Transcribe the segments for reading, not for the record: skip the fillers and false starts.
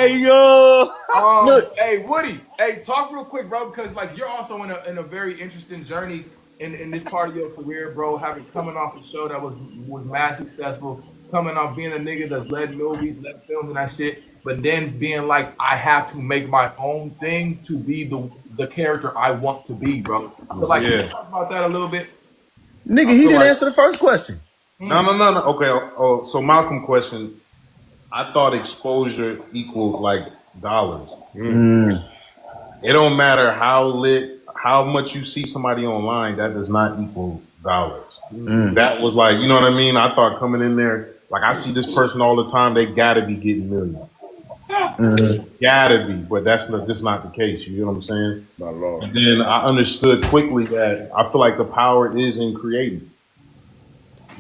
Hey yo, Look, Hey Woody, hey, talk real quick, bro, because like you're also in a very interesting journey in this part of your career, bro. Having coming off a show that was mad successful, coming off being a nigga that's led movies, led films and that shit, but then being like, I have to make my own thing to be the character I want to be, bro. So like, can you Yeah. talk about that a little bit? nigga, I he feel didn't like answer the first question. no. Okay. Oh, so Malcolm question. I thought exposure equaled like dollars. Mm. It don't matter how lit, how much you see somebody online. That does not equal dollars. Mm. That was like, you know what I mean? I thought coming in there, like I see this person all the time. They gotta be getting millions. Mm. Gotta be, but that's not just not the case. You know what I'm saying? my lord. And then I understood quickly that I feel like the power is in creating.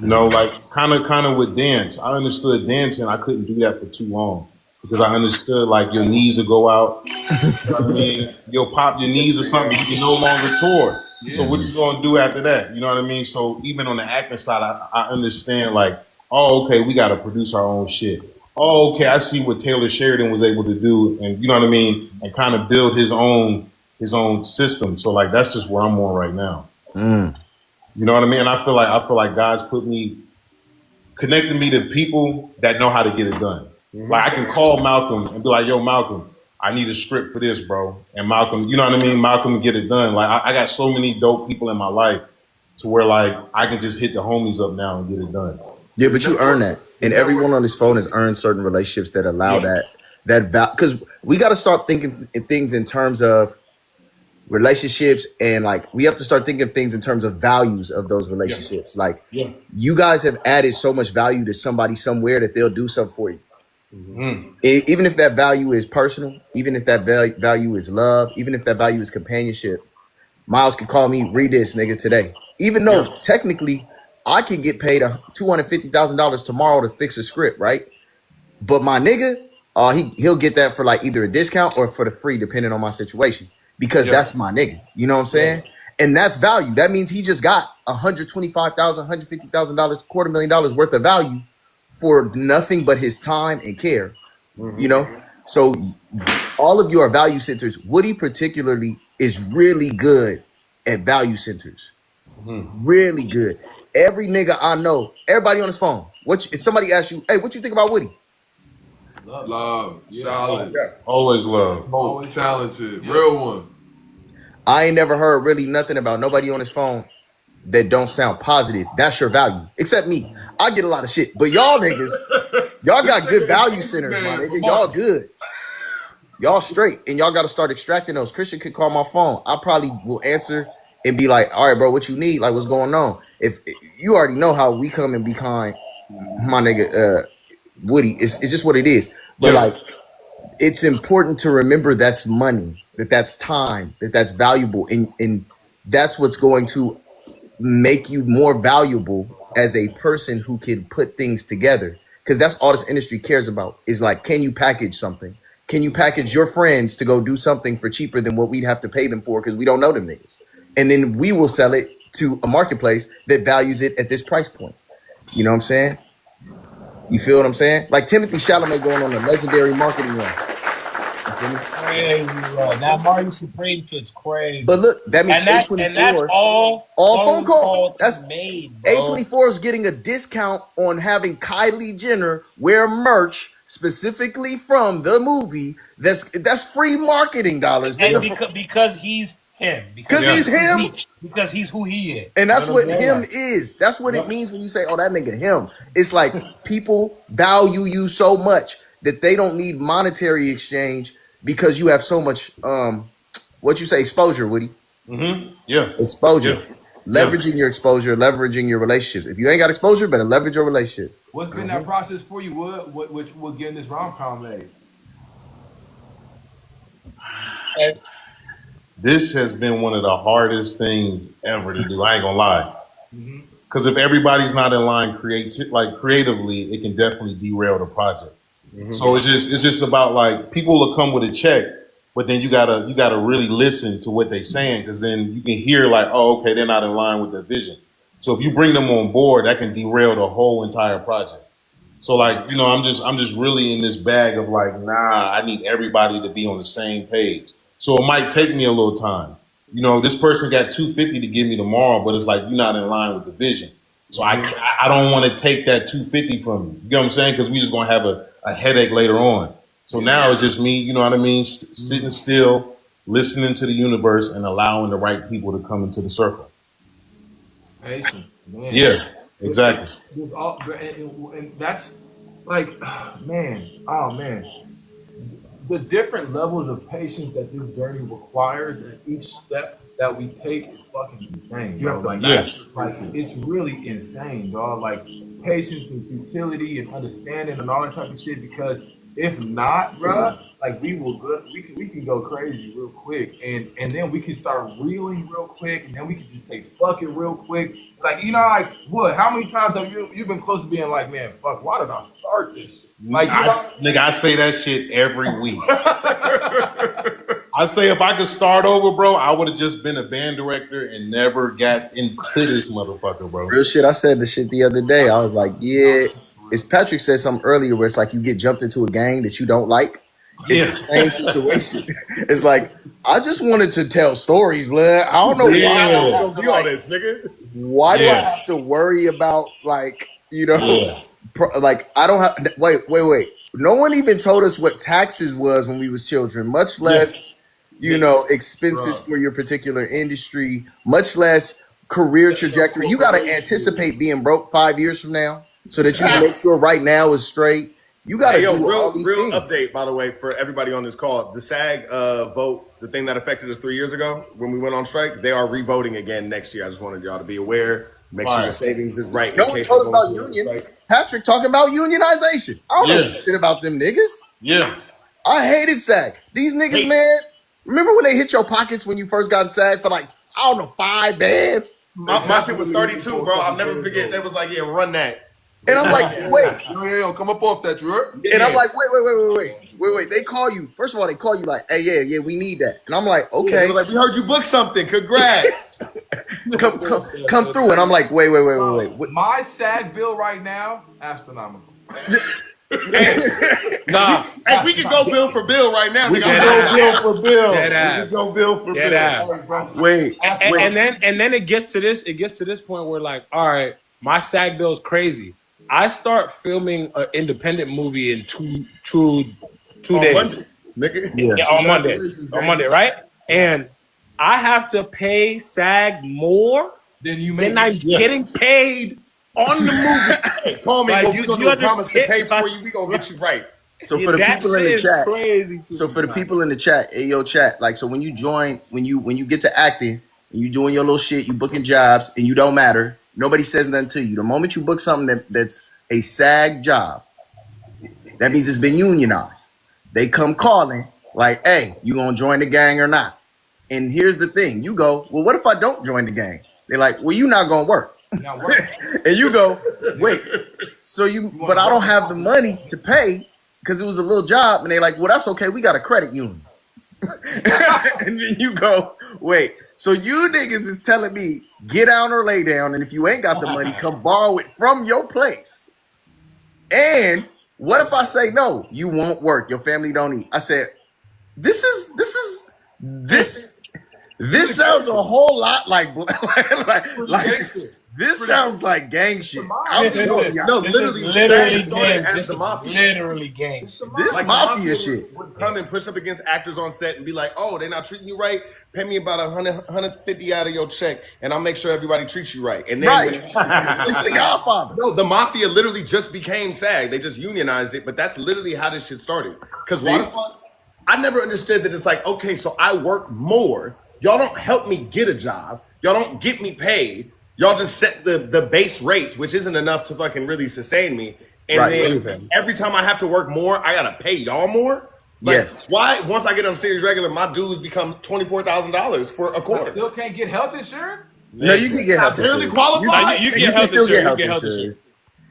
You know, like kind of with dance. I understood dancing. I couldn't do that for too long because I understood like your knees will go out. You know what I mean? You'll pop your knees or something. You can no longer tour. So what you gonna do after that? You know what I mean? So even on the acting side, I understand like, oh, okay, we got to produce our own shit. Oh, okay, I see what Taylor Sheridan was able to do, and you know what I mean, and kind of build his own system. So like that's just where I'm on right now. Mm. You know what I mean? And I feel like God's put me connecting me to people that know how to get it done. Like I can call Malcolm and be like, "Yo, Malcolm, I need a script for this, bro." And Malcolm, you know what I mean? Malcolm can get it done. Like I got so many dope people in my life to where like I can just hit the homies up now and get it done. Yeah, but you earn that, and everyone on this phone has earned certain relationships that allow Yeah, that because we got to start thinking things in terms of relationships, and like we have to start thinking of things in terms of values of those yeah, relationships. Like yeah. you guys have added so much value to somebody somewhere that they'll do something for you. Mm, Even if that value is personal, even if that value is love, even if that value is companionship. Miles could call me, read this nigga today. Even yeah, though technically I can get paid $250,000 tomorrow to fix a script, right? But my nigga, he'll get that for like either a discount or for the free, depending on my situation, because yeah, that's my nigga. You know what I'm yeah, saying? And that's value. That means he just got $125,000, $150,000, $250,000 worth of value for nothing but his time and care. You know, so all of you are value centers. Woody particularly is really good at value centers. Really good. Every nigga I know, everybody on his phone. If somebody asks you, hey, what you think about Woody? Love, Love, yeah, solid, always love. always talented, yeah. real one. I ain't never heard really nothing about nobody on his phone that don't sound positive. That's your value. Except me. I get a lot of shit. But y'all niggas, y'all got good value centers, my nigga. Y'all good. Y'all straight. And y'all got to start extracting those. Christian could call my phone. I probably will answer and be like, all right, bro, what you need? Like, what's going on? If you already know how we come and behind my nigga Woody, it's just what it is. But Yeah, like, it's important to remember that's money, that's time, that's valuable, and that's what's going to make you more valuable as a person who can put things together. Because that's all this industry cares about is like, can you package something? Can you package your friends to go do something for cheaper than what we'd have to pay them for because we don't know them niggas? And then we will sell it to a marketplace that values it at this price point. You know what I'm saying? You feel what I'm saying? Like Timothy Chalamet going on a legendary marketing run. You feel me? Crazy, bro. That Martin Supreme shit's crazy. But look, that means And that's A24, all phone phone calls. calls That's he made, bro. A24 is getting a discount on having Kylie Jenner wear merch specifically from the movie. That's free marketing dollars, And nigga. because he's him. Because yeah, he's him. Because he's who he is. And You that's what him understand? is. That's what it yeah. means when you say, oh, that nigga him. It's like people value you so much that they don't need monetary exchange because you have so much what you say, exposure, Woody. Yeah, Exposure. yeah, yeah. Leveraging your exposure, leveraging your relationships. If you ain't got exposure, better leverage your relationship. What's been that process for you? Which will getting this rom com made? And This has been one of the hardest things ever to do. I ain't gonna lie. Because if everybody's not in line like creatively, it can definitely derail the project. So it's just about like people will come with a check, but then you gotta really listen to what they're saying because then you can hear like, oh, okay, they're not in line with their vision. So if you bring them on board, that can derail the whole entire project. So like, I'm just really in this bag of like, nah, I need everybody to be on the same page. So it might take me a little time. This person got 250 to give me tomorrow, but it's like you're not in line with the vision. So I don't want to take that 250 from you. You know what I'm saying? Because we just gonna have a headache later on. So now it's just me, you know what I mean, sitting still, listening to the universe, and allowing the right people to come into the circle. Patience, man. Yeah, exactly. And that's like, man, oh man, the different levels of patience that this journey requires, and each step that we take is fucking insane, bro. Like, it's really insane, dog. Like, patience and futility and understanding and all that type of shit. Because if not, bro, like we can go crazy real quick, and then we can start reeling real quick, and then we can just say fuck it real quick. Like, like what? How many times have you been close to being like, man, fuck, why did I start this? Like, nigga, I say that shit every week. I say if I could start over, bro, I would have just been a band director and never got into this motherfucker, bro. Real shit. I said the shit the other day. I was like, yeah. It's Patrick said something earlier where it's like you get jumped into a gang that you don't like. It's the same situation. It's like, I just wanted to tell stories, blood. I don't know why I have to do all this, nigga. Why do I have to worry about, like, like, I don't have, wait. No one even told us what taxes was when we was children, much less, expenses for your particular industry, much less career trajectory. You got to anticipate being broke 5 years from now so that you can make sure right now is straight. You got to do all these things. Update, by the way, for everybody on this call. The SAG vote, the thing that affected us 3 years ago when we went on strike, they are re-voting again next year. I just wanted y'all to be aware. Make sure your savings is right. No one told us about unions. Patrick talking about unionization. I don't know shit about them niggas. Yeah. I hated SAG. These niggas, man. Remember when they hit your pockets when you first got in SAG for like, I don't know, 5 bands? My shit was 32, bro. I'll never forget. They was like, yeah, run that. And I'm like, wait. Yo, come up off that, Drew. And I'm like, wait. They call you. First of all, they call you like, hey, yeah, we need that. And I'm like, okay. They were like, we heard you book something. Congrats. come through. And I'm like, wait. My SAG bill right now, astronomical. Nah. Hey, we can go bill for bill right now. We can go bill for bill. We can go bill for bill. Wait. And then it gets to this. It gets to this point where, like, all right, my SAG bill is crazy. I start filming an independent movie in two days. Monday, nigga. Yeah, on Monday, right? And I have to pay SAG more than I'm getting paid on the movie. Call me. Like, you promise to pay for you. We gonna get you right. So for the people in the chat, for the people in the chat, hey, chat, like, so when you join, when you get to acting and you doing your little shit, you booking jobs and you don't matter. Nobody says nothing to you. The moment you book something that's a SAG job, that means it's been unionized. They come calling like, hey, you gonna join the gang or not? And here's the thing. You go, well, what if I don't join the gang? They're like, well, you not gonna work. And you go, wait, but I don't have the money to pay because it was a little job. And they're like, well, that's okay. We got a credit union. And then you go, wait, so you niggas is telling me get down or lay down, and if you ain't got the money, come borrow it from your place. And what if I say no? You won't work. Your family don't eat. I said, this sounds a whole lot like this sounds like gang shit. Literally gang shit. This like mafia shit. Would come and push up against actors on set and be like, oh, they're not treating you right. Pay me about 150 out of your check, and I'll make sure everybody treats you right. And then it's the Godfather. No, the mafia literally just became SAG. They just unionized it, but that's literally how this shit started. Because I never understood that it's like, okay, so I work more. Y'all don't help me get a job. Y'all don't get me paid. Y'all just set the base rate, which isn't enough to fucking really sustain me. And then every time I have to work more, I gotta pay y'all more. Like, yes. Why? Once I get on series regular, my dues become $24,000 for a quarter. I still can't get health insurance? No, you can get health insurance. Barely qualify. You get health insurance.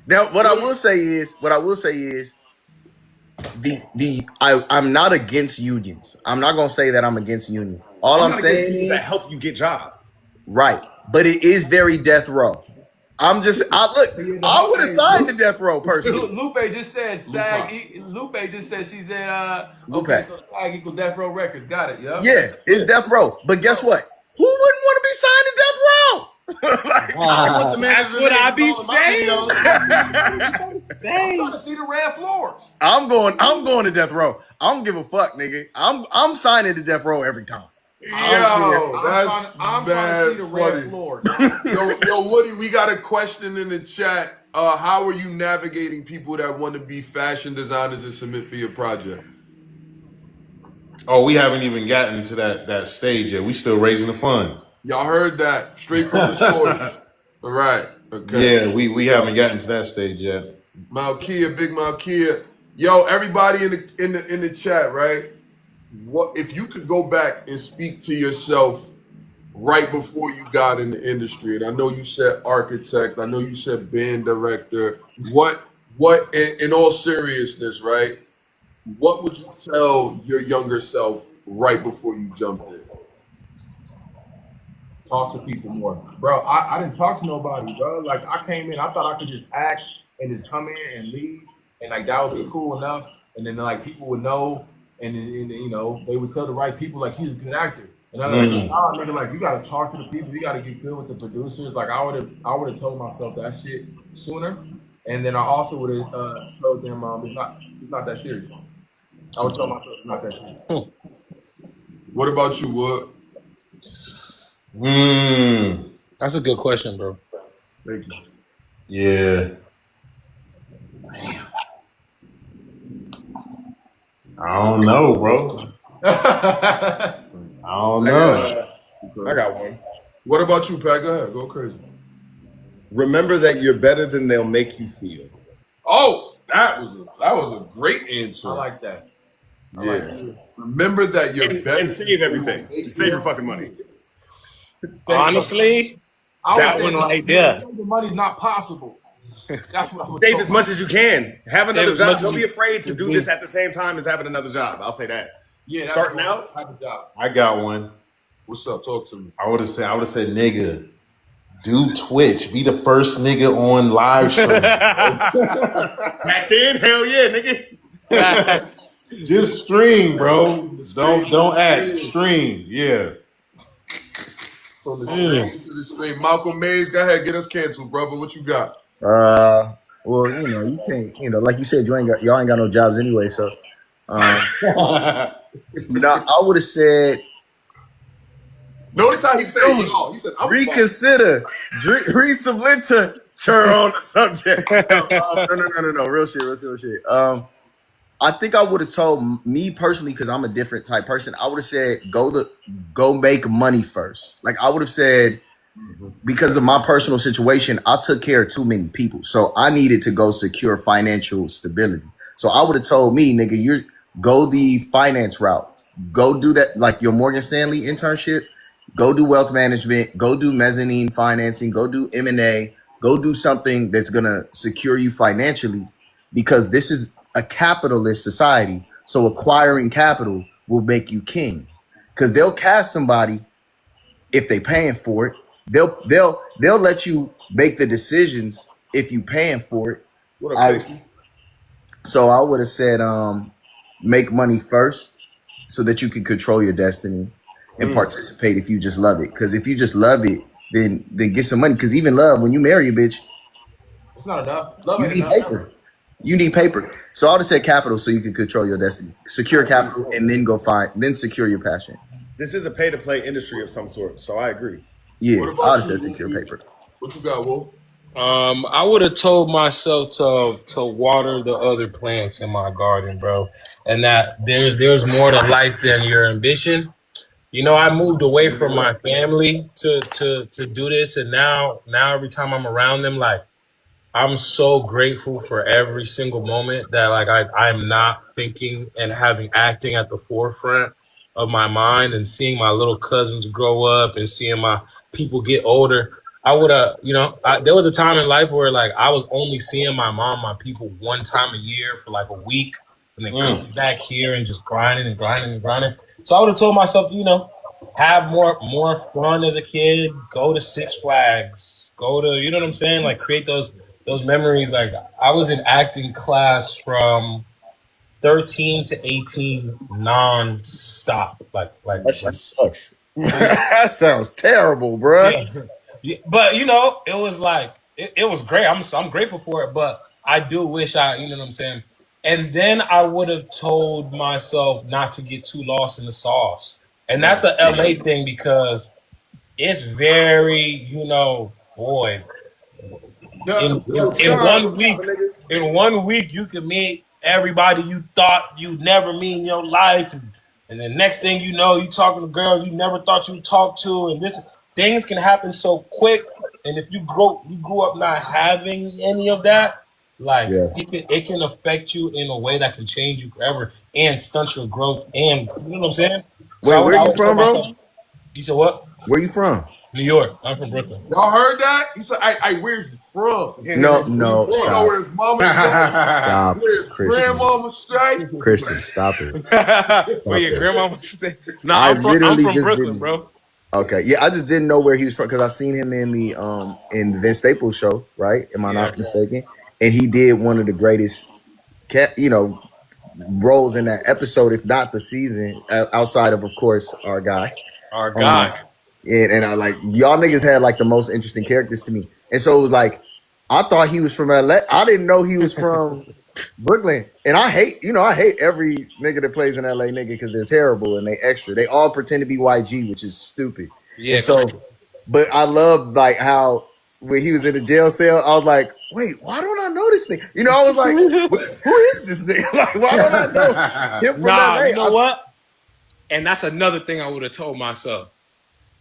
Now, what I will say is, I'm not against unions. I'm not gonna say that I'm against unions. All I'm saying is that help you get jobs. Right. But it is very death row. I'm just, I would have signed to Death Row personally. Lupe just said SAG. Lupe just said she said, Lupe. okay, so SAG equal Death Row Records. Got it. Yep. Yeah, it's Death Row. But guess what? Who wouldn't want to be signed to Death Row? Like, That's what I be saying. I'm trying to see the red floors. I'm going to Death Row. I don't give a fuck, nigga. I'm signing to Death Row every time. Yo, that's I'm trying to see the red floors. Yo, Woody, we got a question in the chat. How are you navigating people that want to be fashion designers and submit for your project? Oh, we haven't even gotten to that stage yet. We still raising the funds. Y'all heard that straight from the source. All right. Okay. Yeah, we haven't gotten to that stage yet. Malkia, big Malkia. Yo, everybody in the chat, right? What if you could go back and speak to yourself right before you got in the industry? And I know you said architect, I know you said band director. What in all seriousness, right? What would you tell your younger self right before you jumped in? Talk to people more, bro. I didn't talk to nobody, bro. Like I came in, I thought I could just act and just come in and leave, and like that would be cool enough. And then like people would know, and then you know they would tell the right people like he's a good actor. And I'm like, oh, nigga, like you gotta talk to the people, you gotta get good with the producers. Like I would have told myself that shit sooner, and then I also would have told them it's not that serious. I would tell myself it's not that serious. What about you, Wood? That's a good question, bro. Thank you. Yeah. I don't know, bro. I don't know. I got one. What about you, Pat? Go ahead. Go crazy. Remember that you're better than they'll make you feel. Oh, that was a great answer. I like that. Yeah. Remember that you're better. And save everything. Save your fucking money. Honestly, that one right there. The money's not possible. That's what I was Save talking as much as you can. Have another as much job. as Don't you- be afraid to do this at the same time as having another job. I'll say that. Yeah, that's Starting what out? type of job. I got one. What's up? Talk to me. I would have said, nigga, do Twitch. Be the first nigga on live stream. Back then, hell yeah, nigga. Just stream, bro. Don't act. stream. Stream. Yeah. From the stream to the stream. Malcolm Mays, go ahead, get us canceled, brother. What you got? Well, you can't, like you said, y'all ain't got no jobs anyway. So, I would have said, Notice how he said, he said, I'm reconsider, resublinter on the subject. No, real shit. I think I would have told me personally, because I'm a different type person. I would have said, go make money first. Like I would have said, because of my personal situation, I took care of too many people. So I needed to go secure financial stability. So I would have told me, nigga, go the finance route. Go do that, like your Morgan Stanley internship. Go do wealth management. Go do mezzanine financing. Go do M&A. Go do something that's going to secure you financially, because this is a capitalist society. So acquiring capital will make you king, because they'll cast somebody if they paying for it. They'll let you make the decisions if you paying for it. What up, Casey? So I would have said, make money first so that you can control your destiny and participate if you just love it. Because if you just love it, then get some money. Because even love, when you marry a bitch, It's not enough. Love you ain't need enough. paper. You need paper. So I would have said capital so you can control your destiny. Secure capital and then secure your passion. This is a pay-to-play industry of some sort, so I agree. Yeah, What I about would have you, said secure Wolfie? paper. What you got, Wolf? I would have told myself to water the other plants in my garden, bro, and that there's more to life than your ambition. I moved away from my family to do this, and now every time I'm around them, like I'm so grateful for every single moment that like I'm not thinking and having acting at the forefront of my mind, and seeing my little cousins grow up and seeing my people get older. I would have, there was a time in life where like I was only seeing my people one time a year for like a week, and then coming back here and just grinding and grinding and grinding. So I would have told myself, have more fun as a kid. Go to Six Flags. Go to, you know what I'm saying? Like create those memories. Like I was in acting class from 13 to 18 non-stop. That shit sucks. That sounds terrible, bruh. Yeah. Yeah, but you know, it was like it was great. I'm grateful for it, but I do wish you know what I'm saying. And then I would have told myself not to get too lost in the sauce. And that's a LA thing because it's very, you know, boy, in Yo, in Sean, one what's week, up, nigga? you can meet everybody you thought you'd never meet in your life, and the next thing you know, you talking to girls you never thought you'd talk to, and this things can happen so quick. And if you grew up not having any of that, like Yeah. it can affect you in a way that can change you forever and stunt your growth. And you know what I'm saying? So Wait, where I you would tell from, bro? myself, you said what? Where you from? New York. I'm from Brooklyn. Y'all heard that? He said, "I where's you from? No, Where you You know stop. where his mama stay? Stop, Where his Christian. grandmama stay?" Christian, stop it. Where your grandma was stay? No, I I'm literally from just Brooklyn, didn't. bro. Okay, yeah, I just didn't know where he was from because I seen him in the Vince Staples show, right? Am I Yeah. not mistaken? And he did one of the greatest, roles in that episode, if not the season, outside of course our guy. Our guy. And I like y'all niggas had like the most interesting characters to me, and so it was like I thought he was from LA. I didn't know he was from Brooklyn. And I hate every nigga that plays in LA nigga because they're terrible and they extra. They all pretend to be YG, which is stupid. Yeah. And so, but I love like how when he was in the jail cell, I was like, wait, why don't I know this nigga? You know, I was like, who is this nigga? Like, why don't I know him from LA? You know what? And that's another thing I would have told myself.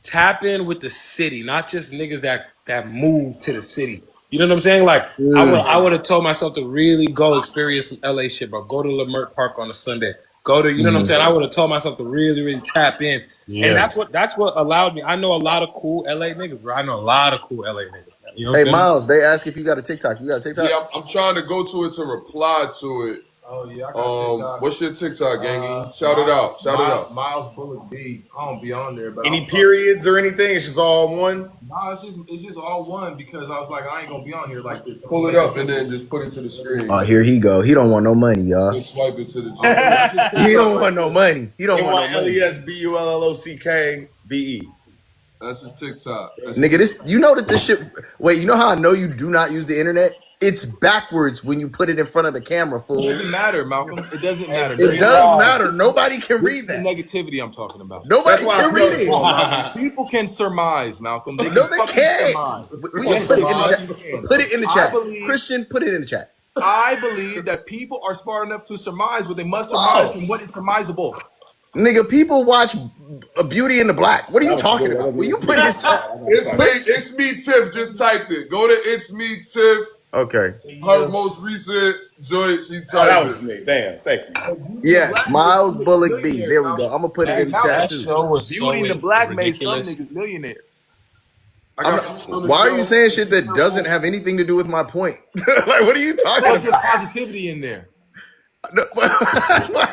Tap in with the city, not just niggas that move to the city. You know what I'm saying? Like I would have told myself to really go experience some LA shit, bro. Go to Leimert Park on a Sunday. Go to, you know what I'm saying? I would have told myself to really, really tap in. Yeah. And that's what allowed me. I know a lot of cool LA niggas, bro. I know a lot of cool LA niggas. You know what I'm saying? Myles, they ask if you got a TikTok. You got a TikTok? Yeah, I'm trying to go to it to reply to it. Oh yeah, I got TikTok. What's your TikTok, gangy? Shout it out. Shout it out. Myles Bullock B. I don't be on there, but Any periods or anything? It's just all one. No, it's just all one because I was like, I ain't gonna be on here like this. Pull it up and then just put it to the screen. Oh, here he go. He don't want no money, y'all. Just swipe it to the. He don't want no money. He don't want no money. LESBULLOCKBE. That's his TikTok. Nigga, this you know that this shit. Wait, you know how I know you do not use the internet? It's backwards when you put it in front of the camera, fool. It doesn't matter, Malcolm. It doesn't matter. It does matter. Nobody can read The that. negativity I'm talking about. Nobody That's why can I read feel it. People can surmise, Malcolm. They No, can they fucking can't. surmise. We can put it in the Yes, chat. Put it in the I chat. believe- Christian, put it in the chat. I believe that people are smart enough to surmise what they must surmise from what is surmisable. Nigga, people watch Beauty in the Black. What are you talking about? Will you put his chat? It's me, Tiff. Just typed it. Go to It's Me, Tiff. Okay. Her most recent joint, she typed Oh, that it. was me. Damn, thank you. Yeah, Myles Bullock B. There we go. I'm gonna put it in the chat That too. show was Beauty so in the Black made some ridiculous. niggas millionaires. Why are you saying shit that doesn't have anything to do with my point? Like, what are you talking There's about? positivity in there.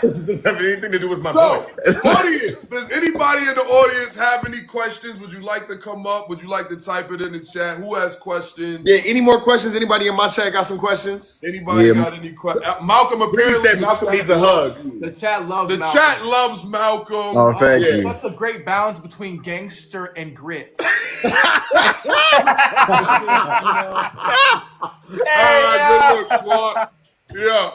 This doesn't have anything to do with my So, point. audience, does anybody in the audience have any questions? Would you like to come up? Would you like to type it in the chat? Who has questions? Yeah, any more questions? Anybody in my chat got some questions? Anybody Yeah. got any questions? Malcolm He apparently said Malcolm needs a hug. The chat loves The Malcolm. chat loves Malcolm. Oh, thank Yeah. you. That's a great balance between gangster and grit. Good look, squad. Yeah.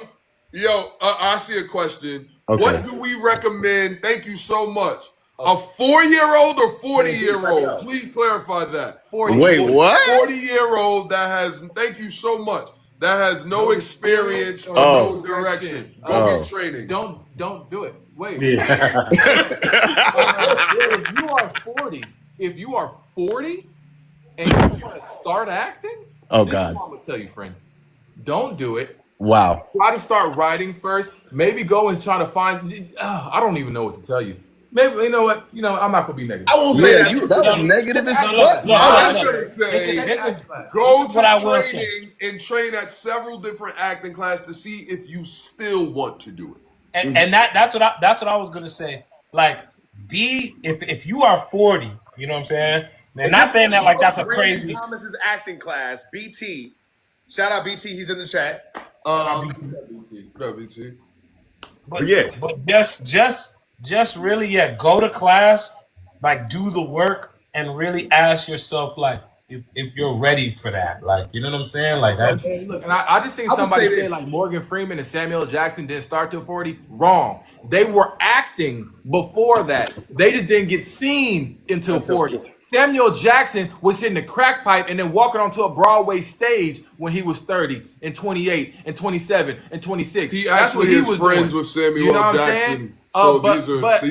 Yo, I see a question. Okay. What do we recommend? Thank you so much. A 4-year-old or 40-year-old? Please clarify that. Wait, what? 40-year-old that has, thank you so much, that has no experience or Oh. no direction. Go Oh. get training. Don't do it. Wait. Yeah. If you are 40 and you want to start acting, Oh, this God. is what I'm gonna tell you, friend. Don't do it. Wow. Try to start writing first. Maybe go and try to find. I don't even know what to tell you. Maybe you know what? I'm not gonna be negative. I won't say Yeah, that. that was negative as No, fuck. no, I'm no. gonna say, This is go what I will to say. training and train at several different acting classes to see if you still want to do it. And that's what I was gonna say. Like, if you are 40, you know what I'm saying? They're not saying that like that's a crazy. Thomas's acting class, BT. Shout out BT, he's in the chat. BT. But yeah, but just really go to class, like do the work, and really ask yourself like if you're ready for that, like you know what I'm saying, like that's. Look, and I just seen somebody say like Morgan Freeman and Samuel Jackson didn't start till 40. Wrong. They were acting before that. They just didn't get seen until 40. Samuel Jackson was hitting the crack pipe and then walking onto a Broadway stage when he was 30 and 28 and 27 and 26. He actually is friends with Samuel Jackson. So these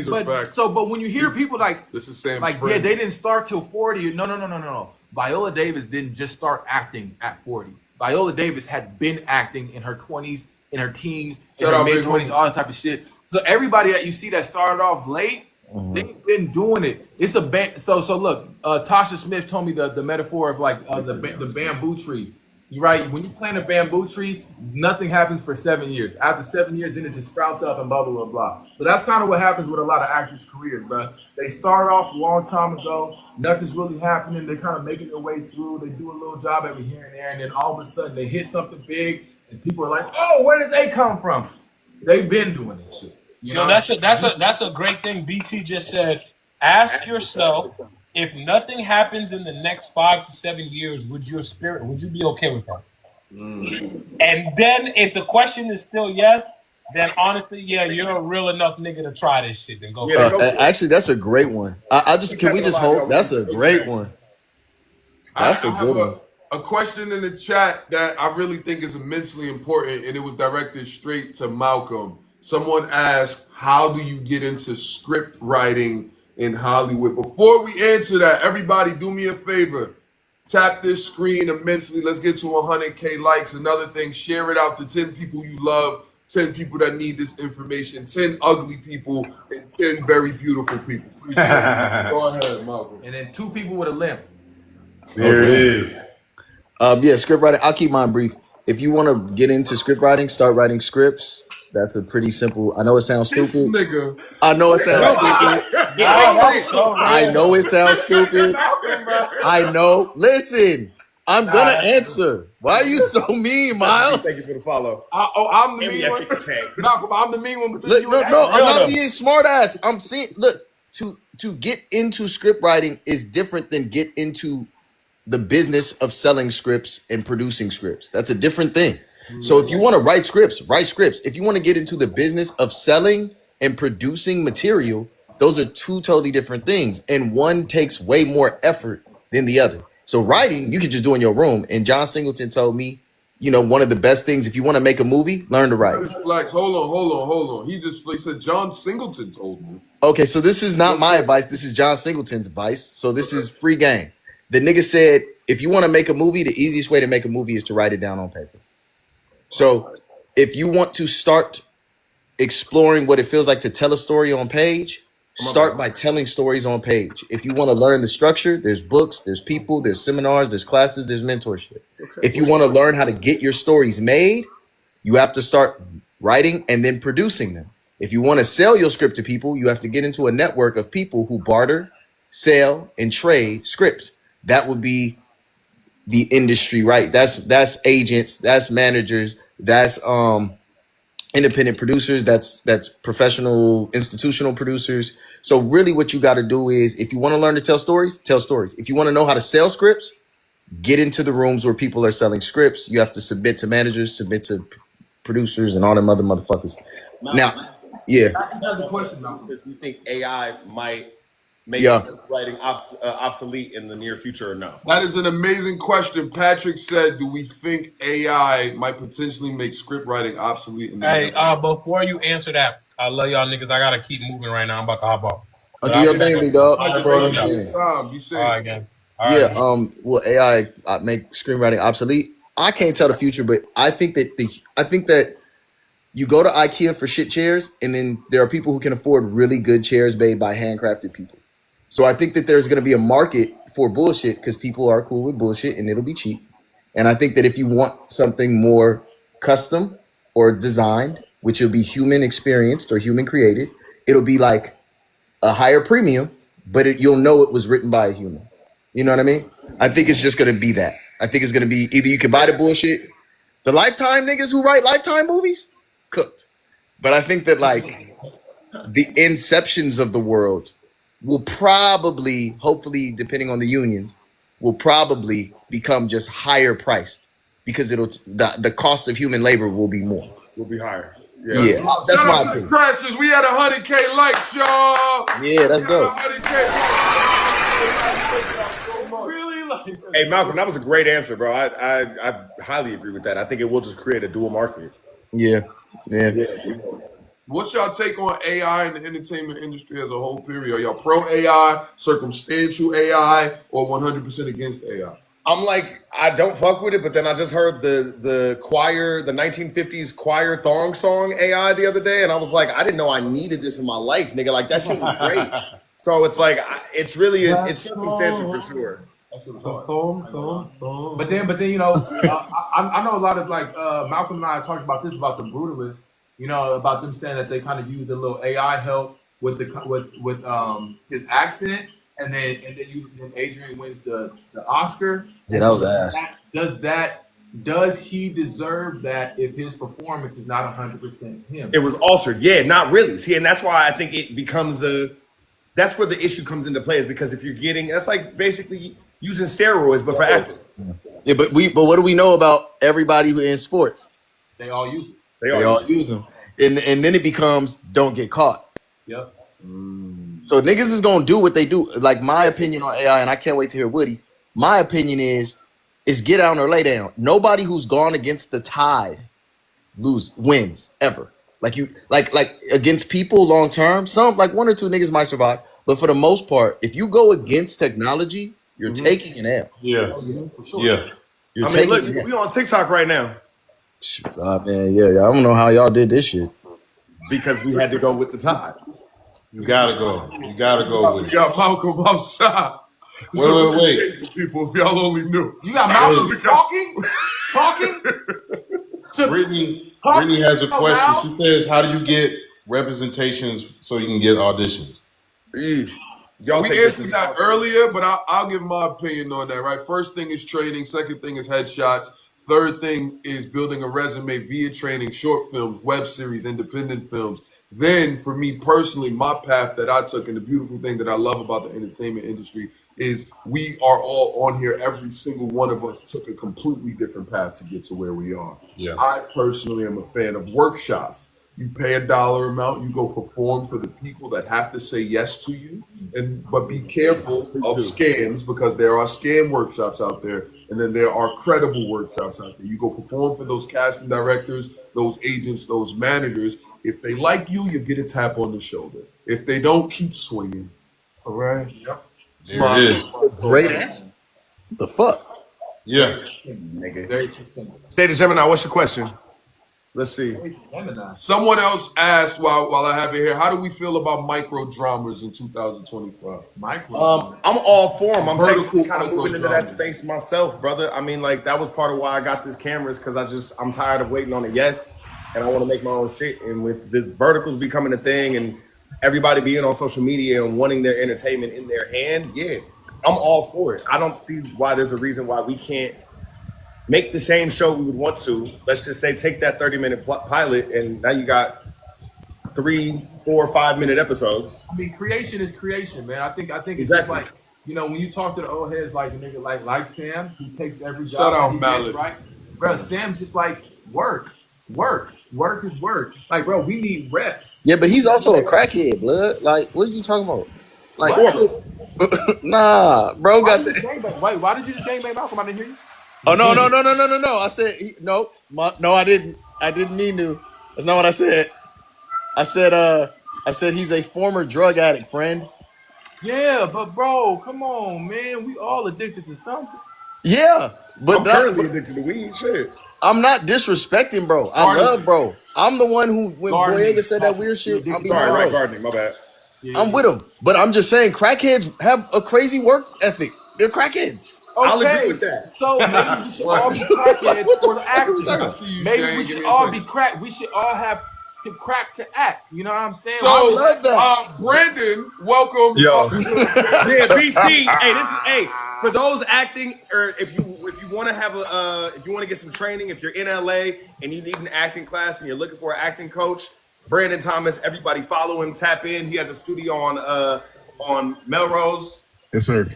are facts. But when you hear people like this is Sam's like friend. they didn't start till 40. No. Viola Davis didn't just start acting at 40. Viola Davis had been acting in her 20s, in her teens, in her mid-20s, all that type of shit. So everybody that you see that started off late, they've been doing it. It's a so look, Tasha Smith told me the metaphor of like the bamboo tree. You're right. When you plant a bamboo tree, nothing happens for 7 years. After 7 years, then it just sprouts up and blah, blah, blah, blah. So that's kind of what happens with a lot of actors' careers, bro. They start off a long time ago. Nothing's really happening. They're kind of making their way through. They do a little job every here and there. And then all of a sudden, they hit something big. And people are like, oh, where did they come from? They've been doing this shit. You know, that's a great thing BT just said. Ask yourself, if nothing happens in the next 5 to 7 years, would you be okay with that? And then if the question is still yes, then honestly, you're a real enough nigga to try this shit. Then go. Actually, that's a great one. Can we just hope? That's a great one. That's a good one. A question in the chat that I really think is immensely important, and it was directed straight to Malcolm. Someone asked, how do you get into script writing in Hollywood? Before we answer that, everybody do me a favor. Tap this screen immensely. Let's get to 100K likes. Another thing, share it out to 10 people you love, 10 people that need this information, 10 ugly people, and 10 very beautiful people. Appreciate it. Go ahead, Malcolm. And then 2 people with a limp. There it is. Script writing. I'll keep mine brief. If you want to get into script writing, start writing scripts. That's a pretty simple. I know it sounds stupid. I know it sounds stupid. I know it sounds stupid. I know. Listen, I'm gonna answer. Why are you so mean, Myles? Thank you for the follow. I'm the mean one. Malcolm, I'm the mean one between you and I'm not being smart ass. I'm saying, look, to get into script writing is different than get into the business of selling scripts and producing scripts. That's a different thing. So if you want to write scripts, write scripts. If you want to get into the business of selling and producing material, those are 2 totally different things. And one takes way more effort than the other. So writing, you can just do in your room. And John Singleton told me, one of the best things, if you want to make a movie, learn to write. Flex, hold on. He said John Singleton told me. Okay, so this is not my advice. This is John Singleton's advice. So this is free game. The nigga said, if you want to make a movie, the easiest way to make a movie is to write it down on paper. So if you want to start exploring what it feels like to tell a story on page, start by telling stories on page. If you want to learn the structure, there's books, there's people, there's seminars, there's classes, there's mentorship. If you want to learn how to get your stories made, you have to start writing and then producing them. If you want to sell your script to people, you have to get into a network of people who barter, sell, and trade scripts. That would be the industry, right? That's agents, that's managers, that's independent producers, that's professional institutional producers. So really what you got to do is, if you want to learn to tell stories, tell stories. If you want to know how to sell scripts, get into the rooms where people are selling scripts. You have to submit to managers, submit to producers, and all them other motherfuckers. Now, yeah. That's a question now, because we think AI might make script writing obsolete in the near future or no? That is an amazing question. Patrick said, do we think AI might potentially make script writing obsolete in the near future? Before you answer that, I love y'all niggas. I gotta keep moving right now. I'm about to hop off. Do your thing, big dog. You say. All right, again. Will AI make screenwriting obsolete? I can't tell the future, but I think that you go to IKEA for shit chairs, and then there are people who can afford really good chairs made by handcrafted people. So I think that there's going to be a market for bullshit because people are cool with bullshit and it'll be cheap. And I think that if you want something more custom or designed, which will be human experienced or human created, it'll be like a higher premium, but you'll know it was written by a human. You know what I mean? I think it's just going to be that. I think it's going to be either you can buy the bullshit. The Lifetime niggas who write Lifetime movies, cooked. But I think that like the Inceptions of the world will probably, hopefully, depending on the unions, will probably become just higher priced because the cost of human labor will be more. Will be higher. Yeah, that's my Shout out to the opinion. Crashers. We had 100K likes, y'all. Yeah, that's dope. 100K. Really like. Hey, Malcolm, that was a great answer, bro. I highly agree with that. I think it will just create a dual market. Yeah. What's y'all take on AI in the entertainment industry as a whole period? Are y'all pro AI, circumstantial AI, or 100% against AI? I'm like, I don't fuck with it, but then I just heard the choir, the 1950s choir thong song AI the other day, and I was like, I didn't know I needed this in my life, nigga. Like that shit was great. So it's like, it's really, it's circumstantial for sure. But then, you know, I know a lot of like Malcolm and I talked about this about the Brutalists. You know, about them saying that they kind of used a little AI help with his accent, and then Adrian wins the Oscar. Yeah, that was ass. Does he deserve that if his performance is not 100% him? It was altered. Yeah, not really. See, and that's why I think it becomes that's where the issue comes into play, is because if you're that's like basically using steroids, but for acting. Yeah, but what do we know about everybody who in sports? They all use it. They all use them. And then it becomes don't get caught. Yep. So niggas is gonna do what they do. Like my opinion on AI, and I can't wait to hear Woody's. My opinion is get down or lay down. Nobody who's gone against the tide wins ever. Like against people long term. Some like one or two niggas might survive, but for the most part, if you go against technology, you're taking an L. Yeah. For sure. Yeah. You're I mean, taking look, we on TikTok right now man, yeah. I don't know how y'all did this shit. because we had to go with the tide. You gotta go. You gotta go with We it. got Malcolm outside. Wait. People, if y'all only knew. You got Malcolm talking. Brittany has a question. She says, "How do you get representations so you can get auditions?" Y'all We take this answered that earlier, but I'll give my opinion on that, right? First thing is training. Second thing is headshots. Third thing is building a resume via training, short films, web series, independent films. Then, for me personally, my path that I took, and the beautiful thing that I love about the entertainment industry is we are all on here. Every single one of us took a completely different path to get to where we are. Yeah. I personally am a fan of workshops. You pay a dollar amount, you go perform for the people that have to say yes to you. But be careful of scams, because there are scam workshops out there, and then there are credible workshops out there. You go perform for those casting directors, those agents, those managers. If they like you, you get a tap on the shoulder. If they don't, keep swinging. All right? Yep. There it is. Great answer. What the fuck? Yeah. Very succinct. State of Gemini, what's your question? Let's see. Someone else asked while I have it here, how do we feel about micro dramas in 2025? I'm all for them. I'm Vertical kind of moving into that space myself, brother. I mean, like, that was part of why I got this camera, is because I'm tired of waiting on a yes, and I want to make my own shit. And with the verticals becoming a thing and everybody being on social media and wanting their entertainment in their hand, yeah, I'm all for it. I don't see why there's a reason why we can't make the same show we would want to. Let's just say take that 30-minute pilot, and now you got 3, 4, 5-minute episodes. I mean, creation is creation, man. I think it's Exactly. just like, you know, when you talk to the old heads, like a nigga like Sam, who takes every job Shout out that he Mallet. gets, right? Bro, Sam's just like work is work. Like, bro, we need reps. Yeah, but he's also a crackhead, blood. Like, what are you talking about? Like, nah, bro got that. Wait, why did you just gangbang Malcolm? I didn't hear you. Oh no! I said no. I didn't. I didn't mean to. That's not what I said. I said he's a former drug addict, friend. Yeah, but bro, come on, man. We all addicted to something. Yeah, but I'm currently addicted to weed. Shit. I'm not disrespecting, bro. I love bro. I'm the one who, when Boyega said that weird shit, I'm Sorry, right, gardening. My bad. I'm with him, but I'm just saying, crackheads have a crazy work ethic. They're crackheads. Okay, I'll agree with that. So maybe we should all be crackheads for the acting. I see you, Maybe Shane. we Give should me a all second. be crack. We should all have to crack to act. You know what I'm saying? So, I love that. Brandon, welcome. Yo. Yeah, BT. Hey, for those acting, or if you want to have if you want to get some training, if you're in LA and you need an acting class and you're looking for an acting coach, Brandon Thomas. Everybody follow him. Tap in. He has a studio on Melrose. Yes, sir.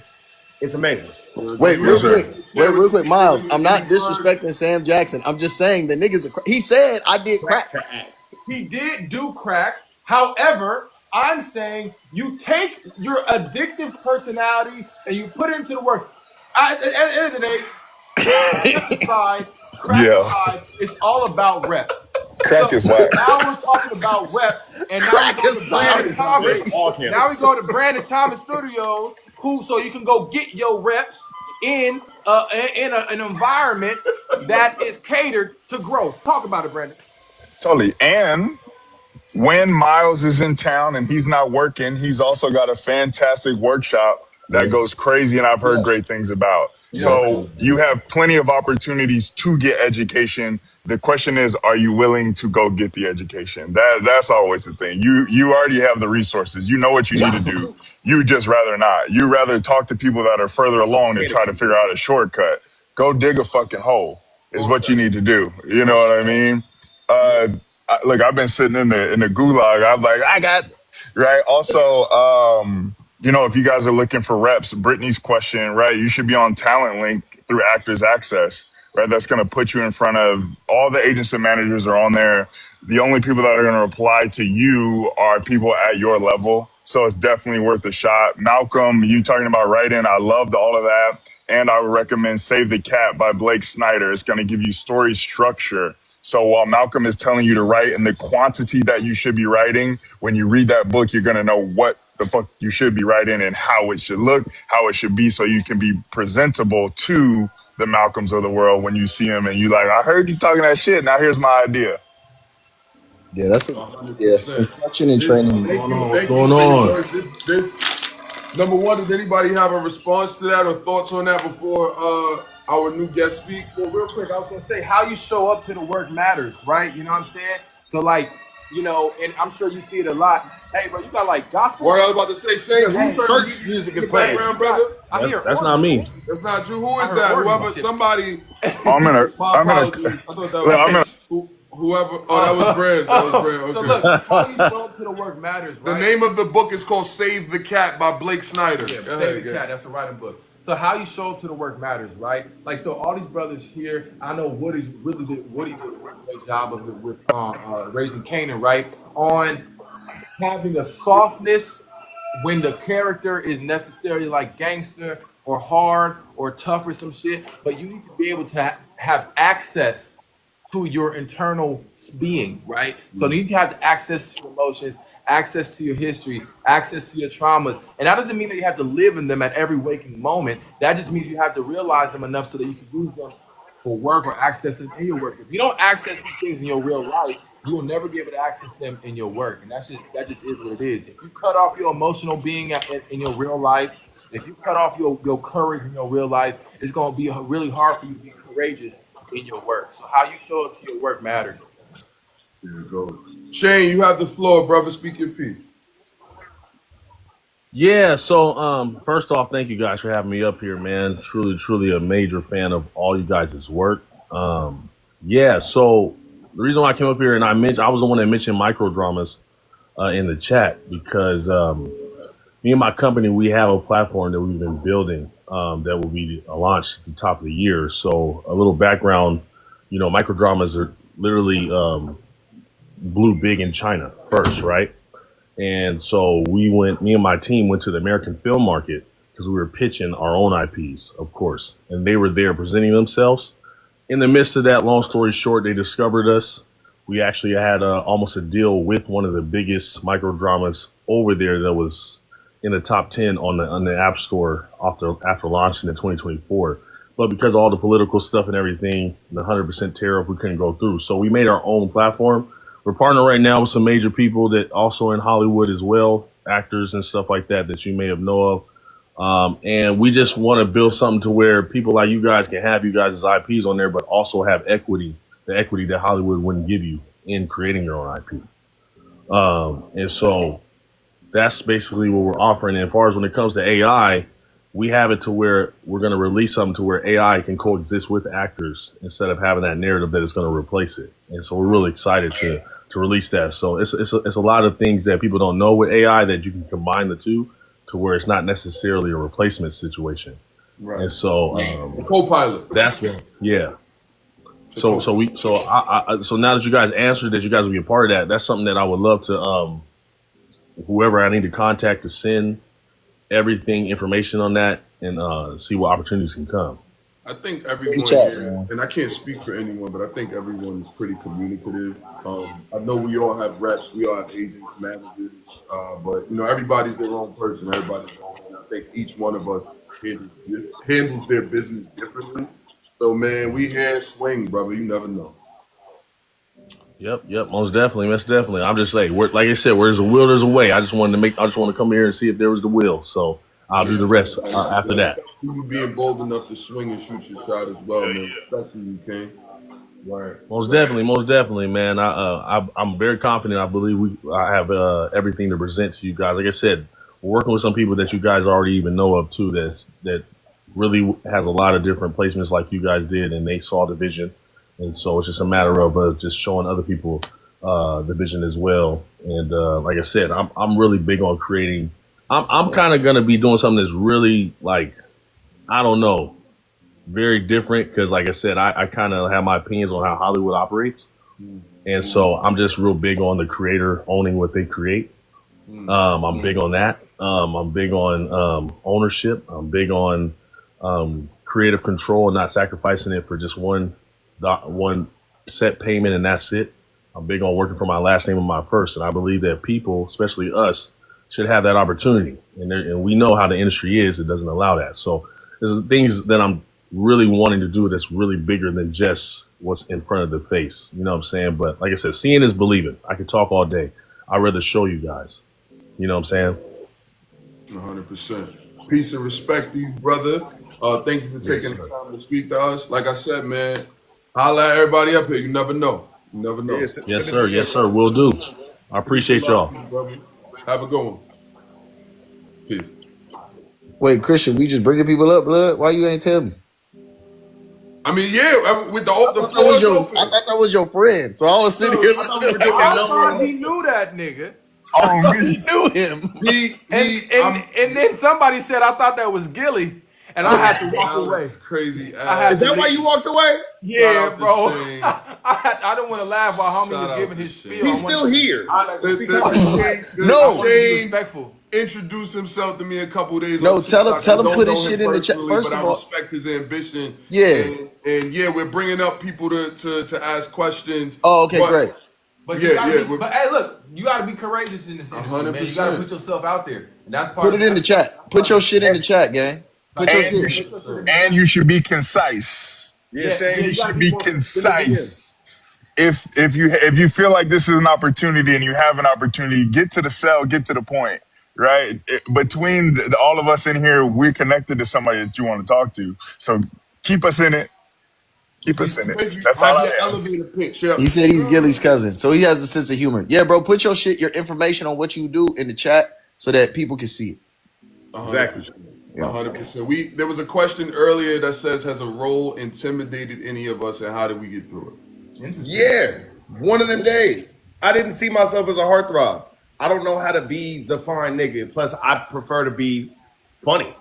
It's amazing. Wait, Yes, sir. real quick, Miles. I'm not disrespecting Sam Jackson. I'm just saying the niggas. He said I did crack. To act. He did do crack. However, I'm saying you take your addictive personality and you put it into the work. At the end of the day, crack aside, it's all about reps. Crack is whack. Now we're talking about reps, and now we go to Brandon Thomas. Now we go to Brandon Thomas Studios, so you can go get your reps in an environment that is catered to growth. Talk about it, Brandon. Totally. And when Myles is in town and he's not working, he's also got a fantastic workshop that goes crazy, and I've heard great things about. So you have plenty of opportunities to get education. The question is, are you willing to go get the education? That's always the thing. You already have the resources. You know what you need to do. You just rather not. You rather talk to people that are further along and try to figure out a shortcut. Go dig a fucking hole is what you need to do. You know what I mean? Look, I've been sitting in the gulag. I'm like, I got right. Also, if you guys are looking for reps, Brittany's question, right? You should be on Talent Link through Actors Access, right? That's going to put you in front of all the agents and managers are on there. The only people that are going to reply to you are people at your level. So it's definitely worth a shot. Malcolm, you talking about writing? I loved all of that. And I would recommend Save the Cat by Blake Snyder. It's going to give you story structure. So while Malcolm is telling you to write in the quantity that you should be writing, when you read that book, you're going to know what the fuck you should be writing and how it should look, how it should be, so you can be presentable to the Malcolms of the world when you see them and you like, I heard you talking that shit. Now here's my idea. Yeah, that's instruction and training. What's going on? This number one. Does anybody have a response to that or thoughts on that before our new guest speak? Well, real quick, I was gonna say how you show up to the work matters, right? You know what I'm saying? So like, and I'm sure you see it a lot. Hey, bro, you got like gospel. What I was about to say, Shane, Church music is playing. Brother. I hear That's not me. That's not you. Who is that? Whoever, somebody. Whoever. Oh, that was Brand. Okay. So look, how you show up to the work matters, right? The name of the book is called Save the Cat by Blake Snyder. Yeah, Save the Cat. That's a writing book. So how you show up to the work matters, right? Like, so all these brothers here, I know Woody did a really great job of it with Raising Canaan, right? On having a softness when the character is necessarily like gangster or hard or tough or some shit, but you need to be able to have access to your internal being, right? So you need to have access to your emotions, access to your history, access to your traumas. And that doesn't mean that you have to live in them at every waking moment. That just means you have to realize them enough so that you can use them for work or access them in your work. If you don't access these things in your real life, you will never be able to access them in your work. And that just is what it is. If you cut off your emotional being in your real life, if you cut off your courage in your real life, it's going to be really hard for you to be courageous in your work. So how you show up to your work matters. There you go. Shane, you have the floor, brother. Speak your piece. Yeah, so first off, thank you guys for having me up here, man. Truly a major fan of all you guys' work. Yeah, so the reason why I came up here and I was the one that mentioned micro dramas in the chat because me and my company, we have a platform that we've been building that will be launched at the top of the year. So a little background, micro dramas are literally blew big in China first, right? And so me and my team went to the American film market because we were pitching our own IPs, of course. And they were there presenting themselves. In the midst of that, long story short, they discovered us. We actually had almost a deal with one of the biggest micro dramas over there that was in the top 10 on the App Store after launching in 2024. But because of all the political stuff and everything, the 100% tariff, we couldn't go through. So we made our own platform. We're partnering right now with some major people that also in Hollywood as well, actors and stuff like that you may have know of. And we just want to build something to where people like you guys can have you guys' IPs on there, but also have equity, the equity that Hollywood wouldn't give you in creating your own IP. And so that's basically what we're offering. And as far as when it comes to AI, we have it to where we're going to release something to where AI can coexist with actors instead of having that narrative that is going to replace it. And so we're really excited to release that. So it's a lot of things that people don't know with AI that you can combine the two to where it's not necessarily a replacement situation. Right. And so Co-pilot. that's what, yeah. So now that you guys answered that you guys will be a part of that, that's something that I would love to whoever I need to contact to send everything information on that and see what opportunities can come. I think everyone here, and I can't speak for anyone, but I think everyone is pretty communicative. I know we all have reps, we all have agents, managers, but everybody's their own person. Everybody's their own. I think each one of us handles their business differently. So man, we hand swing, brother. You never know. Yep, most definitely. I'm just like I said, where's the will, there's a way. I just want to come here and see if there was the will. So I'll do the rest after that. You being bold enough to swing and shoot your shot as well, man. Respect you, King. Right. Most definitely, man. I'm very confident. I believe I have everything to present to you guys. Like I said, we're working with some people that you guys already even know of too. That really has a lot of different placements like you guys did, and they saw the vision. And so it's just a matter of just showing other people the vision as well. And like I said, I'm really big on creating. I'm kind of gonna be doing something that's really like, I don't know, very different because, like I said, I kind of have my opinions on how Hollywood operates, and so I'm just real big on the creator owning what they create. I'm big on that. I'm big on ownership. I'm big on creative control and not sacrificing it for just one set payment and that's it. I'm big on working for my last name and my first, and I believe that people, especially us, should have that opportunity. And we know how the industry is; it doesn't allow that. So there's things that I'm really wanting to do that's really bigger than just what's in front of the face. You know what I'm saying? But like I said, seeing is believing. I could talk all day. I'd rather show you guys. You know what I'm saying? 100%. Peace and respect to you, brother. Thank you for taking the time to speak to us. Like I said, man, holla at everybody up here. You never know. You never know. Yes, sir. Will do. I appreciate y'all. Have a good one. Peace. Wait, Christian, we just bringing people up, blood? Why you ain't tell me? I mean, yeah, with the floor open. I thought that was your friend, so I was sitting here. I thought he knew that nigga. Oh, he knew him. And then somebody said, I thought that was Gilly. And I had to walk away. Crazy. Is that why you walked away? Yeah, bro. I don't want to laugh while homie was giving his spiel. He's still here. No. Shane respectful. Introduced himself to me a couple days ago. No, tell him put his shit in the chat. First of all, I respect his ambition. Yeah. And yeah, we're bringing up people to ask questions. Oh, okay, great. But hey, look, you got to be courageous in this industry, man. You got to put yourself out there. And that's part. Put it in the chat. Put your shit in the chat, gang. And you should be concise. Yeah, you should be concise. If you feel like this is an opportunity and you have an opportunity, get to the cell, get to the point, right? Between all of us in here, we're connected to somebody that you want to talk to. So keep us in it. Keep us in it. That's all I ask. He said he's Gilly's cousin, so he has a sense of humor. Yeah, bro, put your shit, your information on what you do in the chat so that people can see it. Exactly. 100%. There was a question earlier that says, has a role intimidated any of us, and how did we get through it? Yeah, one of them days. I didn't see myself as a heartthrob. I don't know how to be the fine nigga. Plus, I prefer to be funny.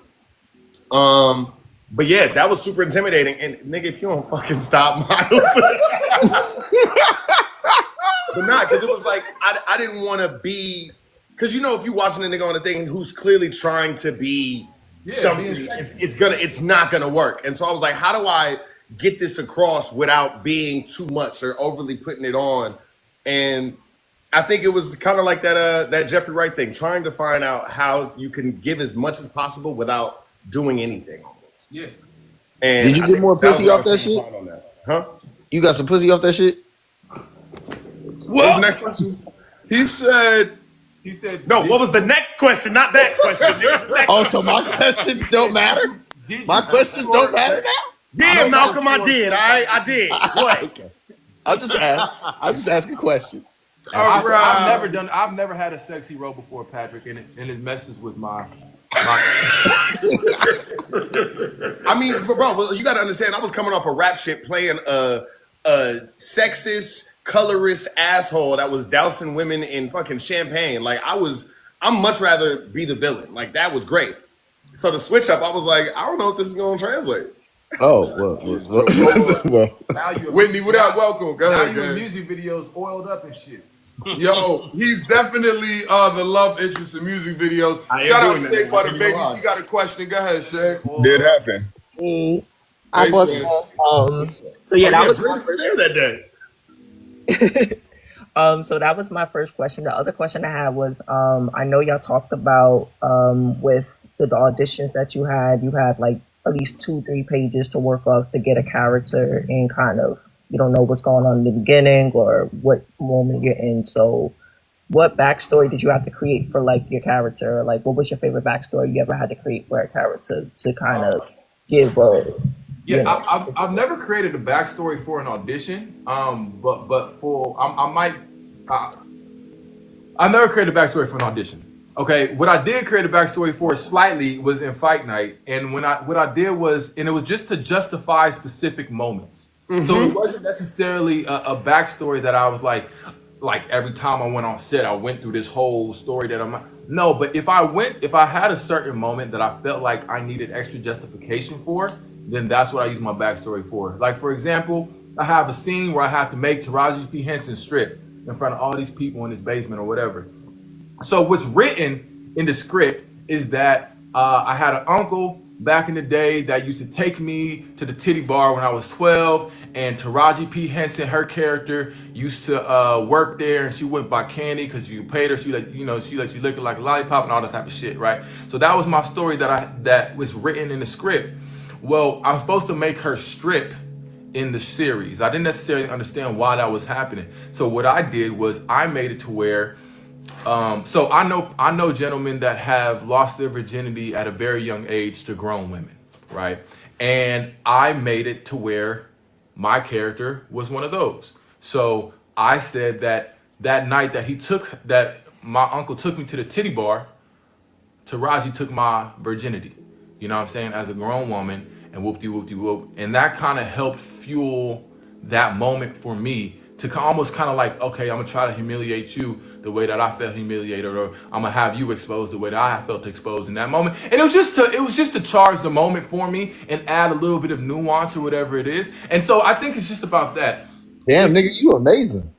But yeah, that was super intimidating. And nigga, if you don't fucking stop, Myles. But not, because it was like, I didn't want to be, because if you're watching a nigga on a thing who's clearly trying to be something, it's not gonna work. And so I was like, how do I get this across without being too much or overly putting it on? And I think it was kind of like that Jeffrey Wright thing, trying to find out how you can give as much as possible without doing anything. Yeah. And did you get more pussy off that shit? Huh? You got some pussy off that shit? What was the next question? He said, no, what was the next question? Not that question. Also, my questions don't matter? My questions don't matter now? Yeah, Malcolm, I did. I did. What? Okay. I'm just asking questions. All right. I've never had a sexy role before, Patrick, and it messes with my. I mean, bro, well, you got to understand. I was coming off a rap shit playing a sexist, colorist asshole that was dousing women in fucking champagne. Like I'm much rather be the villain. Like that was great. So the switch up, I was like, I don't know if this is going to translate. Oh well. Now you Whitney, without welcome. Go now ahead, you in gang. music videos oiled up and shit. Yo, he's definitely the love interest in music videos. I am Shout out doing that, Shay man. Butter Give me Baby. a line. She got a question. Go ahead, Shay. Did happen. I Hey, was Shay. so yeah, that was Bridget my was first. there that day. So that was my first question. The other question I had was, I know y'all talked about with the auditions that you had like at least 2-3 pages to work off to get a character and kind of you don't know what's going on in the beginning or what moment you're in. So what backstory did you have to create for like your character? Like what was your favorite backstory you ever had to create for a character to kind of give a Yeah, I've never created a backstory for an audition. But for I never created a backstory for an audition. Okay, what I did create a backstory for slightly was in Fight Night, and what I did was, and it was just to justify specific moments. So it wasn't necessarily a backstory that I was like every time I went on set, I went through this whole story that I'm. No, but if I had a certain moment that I felt like I needed extra justification for, then that's what I use my backstory for. Like for example, I have a scene where I have to make Taraji P. Henson strip in front of all these people in his basement or whatever. So what's written in the script is that I had an uncle back in the day that used to take me to the titty bar when I was 12, and Taraji P. Henson, her character, used to work there, and she went by Candy because if you paid her, she let you lick it like a lollipop and all that type of shit, right? So that was my story that was written in the script. Well, I was supposed to make her strip in the series. I didn't necessarily understand why that was happening. So what I did was I made it to where so I know gentlemen that have lost their virginity at a very young age to grown women, right? And I made it to where my character was one of those. So I said that night that my uncle took me to the titty bar, Taraji took my virginity. You know what I'm saying? As a grown woman, and whoop-de-whoop-de-whoop. And that kind of helped fuel that moment for me to almost kind of like, okay, I'm gonna try to humiliate you the way that I felt humiliated, or I'm gonna have you exposed the way that I felt exposed in that moment. And it was just to charge the moment for me and add a little bit of nuance or whatever it is. And so I think it's just about that. Damn, nigga, you amazing.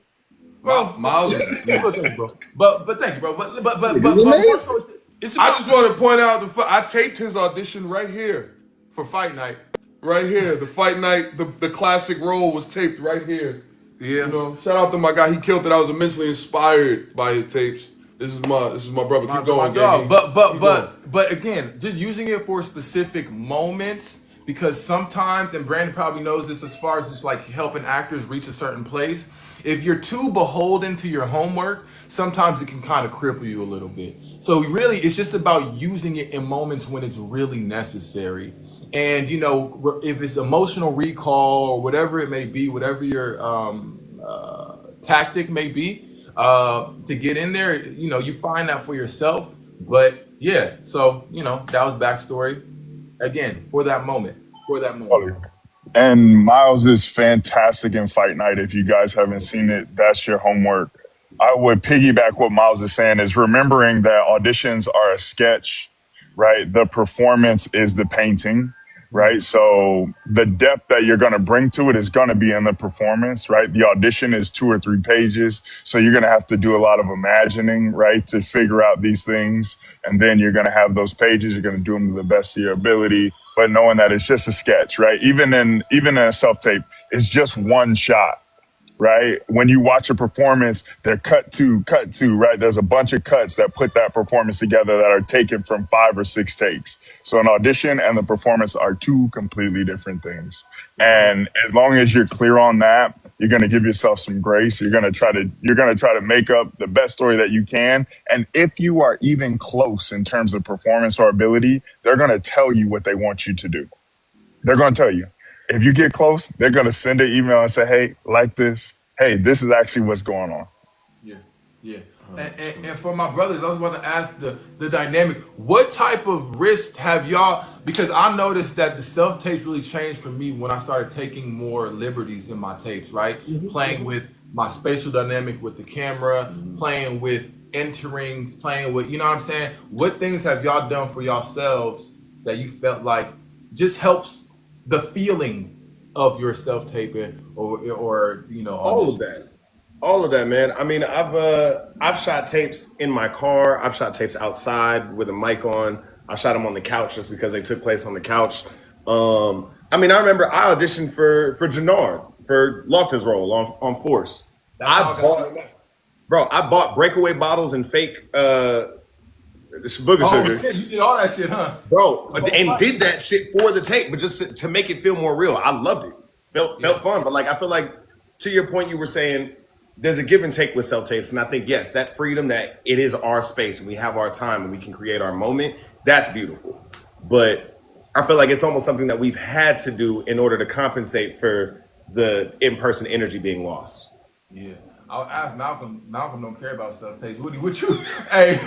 Well, Miles. thank you, bro. But thank you, bro. But amazing. it's I about just want to point out I taped his audition right here. for Fight Night. Right here. The Fight Night, the classic role was taped right here. Yeah. You know, shout out to my guy. He killed it. I was immensely inspired by his tapes. This is my brother. Keep going, My dog. gang. But again, just using it for specific moments, because sometimes, and Brandon probably knows this as far as just like helping actors reach a certain place, if you're too beholden to your homework, sometimes it can kind of cripple you a little bit. So really, it's just about using it in moments when it's really necessary. And you know, if it's emotional recall or whatever it may be, whatever your tactic may be, to get in there, you know, you find that for yourself. But yeah, so you know, that was backstory again for that moment. And Miles is fantastic in Fight Night. If you guys haven't seen it, that's your homework. I would piggyback what Miles is saying is remembering that auditions are a sketch, right? The performance is the painting, right? So the depth that you're going to bring to it is going to be in the performance, right? The audition is 2 or 3 pages. So you're going to have to do a lot of imagining, right? To figure out these things. And then you're going to have those pages. You're going to do them to the best of your ability, but knowing that it's just a sketch, right? Even in a self-tape, it's just one shot. Right? When you watch a performance, they're cut to, right? There's a bunch of cuts that put that performance together that are taken from 5 or 6 takes. So an audition and the performance are 2 completely different things. And as long as you're clear on that, you're going to give yourself some grace. You're going to try to make up the best story that you can. And if you are even close in terms of performance or ability, they're going to tell you what they want you to do. They're going to tell you. If you get close, they're going to send an email and say, hey, like this. Hey, this is actually what's going on. Yeah. Yeah. And for my brothers, I was about to ask the dynamic. What type of risk have y'all? Because I noticed that the self tapes really changed for me when I started taking more liberties in my tapes, right? Playing with my spatial dynamic with the camera, playing with entering, playing with, you know what I'm saying? What things have y'all done for yourselves that you felt like just helps the feeling of your self taping or you know, All audition? of that. All of that, man. I mean, I've shot tapes in my car. I've shot tapes outside with a mic on. I shot them on the couch just because they took place on the couch. I mean, I remember I auditioned for Jannard for Loftus role on Force. That's I how I bought, got. bro. I bought breakaway bottles and fake booger Oh sugar, shit, you did all that shit, huh? bro, The whole and fight. did that shit for the tape, but just to make it feel more real. I loved it. Felt fun, but like I feel like to your point, you were saying there's a give and take with self tapes, and I think yes, that freedom that it is our space and we have our time and we can create our moment. That's beautiful, but I feel like it's almost something that we've had to do in order to compensate for the in person energy being lost. Yeah. I'll ask Malcolm. Malcolm don't care about self tapes. Woody, what you? Hey,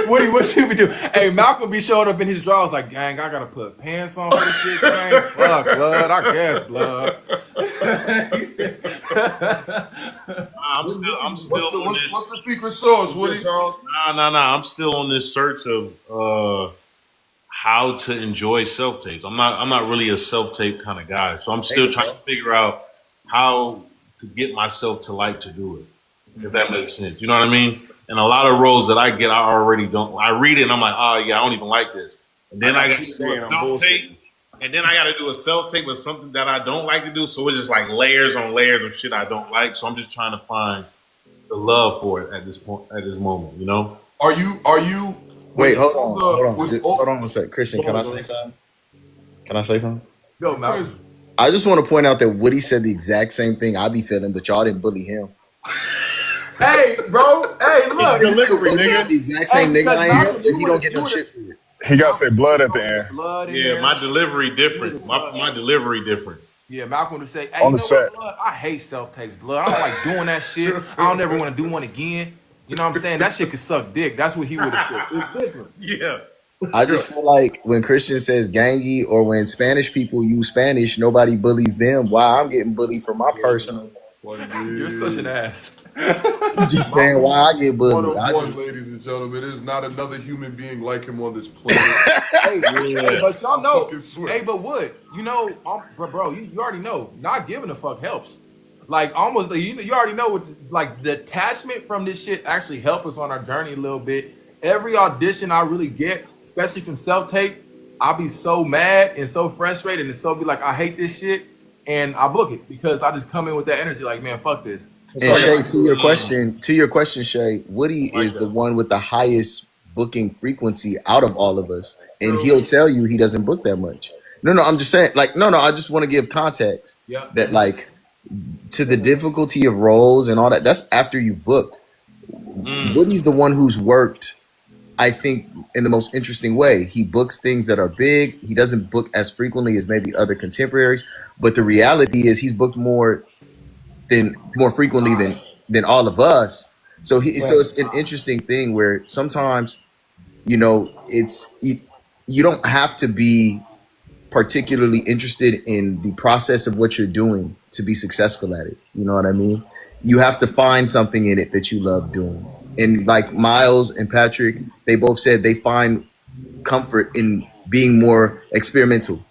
Woody, what you be doing? Hey, Malcolm be showing up in his drawers like, gang, I gotta put pants on for this shit, gang. Fuck, blood. I guess, blood. I'm still on this. What's the secret sauce, Woody? Nah. I'm still on this search of how to enjoy self tapes. I'm not really a self tape kind of guy, so I'm still trying to figure out how to get myself to like to do it. If that makes sense, you know what I mean? And a lot of roles that I get, I already don't. I read it and I'm like, oh yeah, I don't even like this. And then I got to do a self tape, and then I got to do a self tape with something that I don't like to do. So it's just like layers on layers of shit I don't like. So I'm just trying to find the love for it at this point, at this moment. You know? Are you? Wait, hold on. with Hold on a sec. Christian, can I say something? Can I say something? Go, Malcolm. I just want to point out that Woody said the exact same thing I be feeling, but y'all didn't bully him. Hey, bro. Hey, look. Woody the exact same nigga I am, and he don't get no shit for it. He got to say blood at the end. Blood in Yeah, there. my delivery different. My delivery different. Yeah, Malcolm would say, hey, On you the know set. what, blood? I hate self tapes, blood. I don't like doing that shit. I don't ever want to do one again. You know what I'm saying? That shit could suck dick. That's what he would have said. It's different. Yeah. I just feel like when Christian says gangy or when Spanish people use Spanish, nobody bullies them. Why I'm getting bullied for my personal. You're such an ass. I'm just saying why I get bullied. I 101, just- ladies and gentlemen. There's not another human being like him on this planet. Hey, but y'all know. fucking swear. Hey, but Wood, you know, bro, you already know. Not giving a fuck helps. Like almost, you already know what like the attachment from this shit actually help us on our journey a little bit. Every audition I really get, especially from self tape, I'll be so mad and so frustrated and so be like, I hate this shit, and I book it because I just come in with that energy, like, man, fuck this. And Shay, to your question, Shay, Woody is the one with the highest booking frequency out of all of us, and he'll tell you he doesn't book that much. No, I'm just saying, like, no, I just want to give context Yeah. that, like, to the difficulty of roles and all that. That's after you've booked. Woody's the one who's worked, I think, in the most interesting way. He books things that are big. He doesn't book as frequently as maybe other contemporaries, but the reality is he's booked more frequently than all of us. So it's an interesting thing where sometimes, you know, you don't have to be particularly interested in the process of what you're doing to be successful at it. You know what I mean? You have to find something in it that you love doing. And like Myles and Patrick, they both said they find comfort in being more experimental.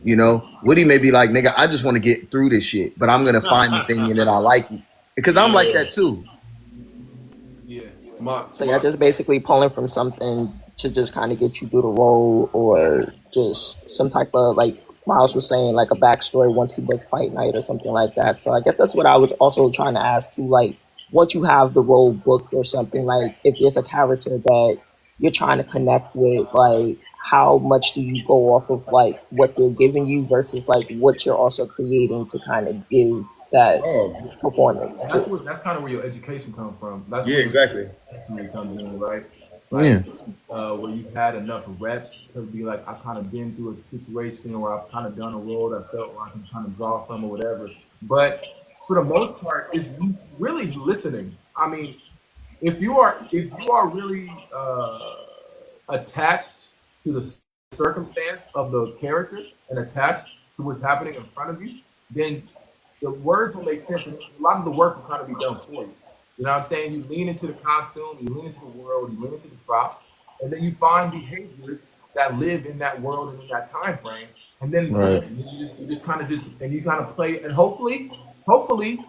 You know, Woody may be like, nigga, I just want to get through this shit, but I'm going to find the thing in it I like. Because I'm like that too. Yeah. So you're just basically pulling from something to just kind of get you through the role, or just some type of, like Myles was saying, like a backstory once he booked Fight Night or something like that. So I guess that's what I was also trying to ask too. Like, once you have the role booked or something, like if there's a character that you're trying to connect with, like how much do you go off of like what they're giving you versus like what you're also creating to kind of give that performance? That's kind of where your education comes from. That's Yeah, where exactly. your comes in, right? Yeah. Where you've had enough reps to be like, I've kind of been through a situation or I've kind of done a role that felt like I'm trying to draw from or whatever. But for the most part, it's really listening. I mean, if you are really attached to the circumstance of the character and attached to what's happening in front of you, then the words will make sense. And a lot of the work will kind of be done for you. You know what I'm saying? You lean into the costume, you lean into the world, you lean into the props, and then you find behaviors that live in that world and in that time frame. And then you just kind of play, and hopefully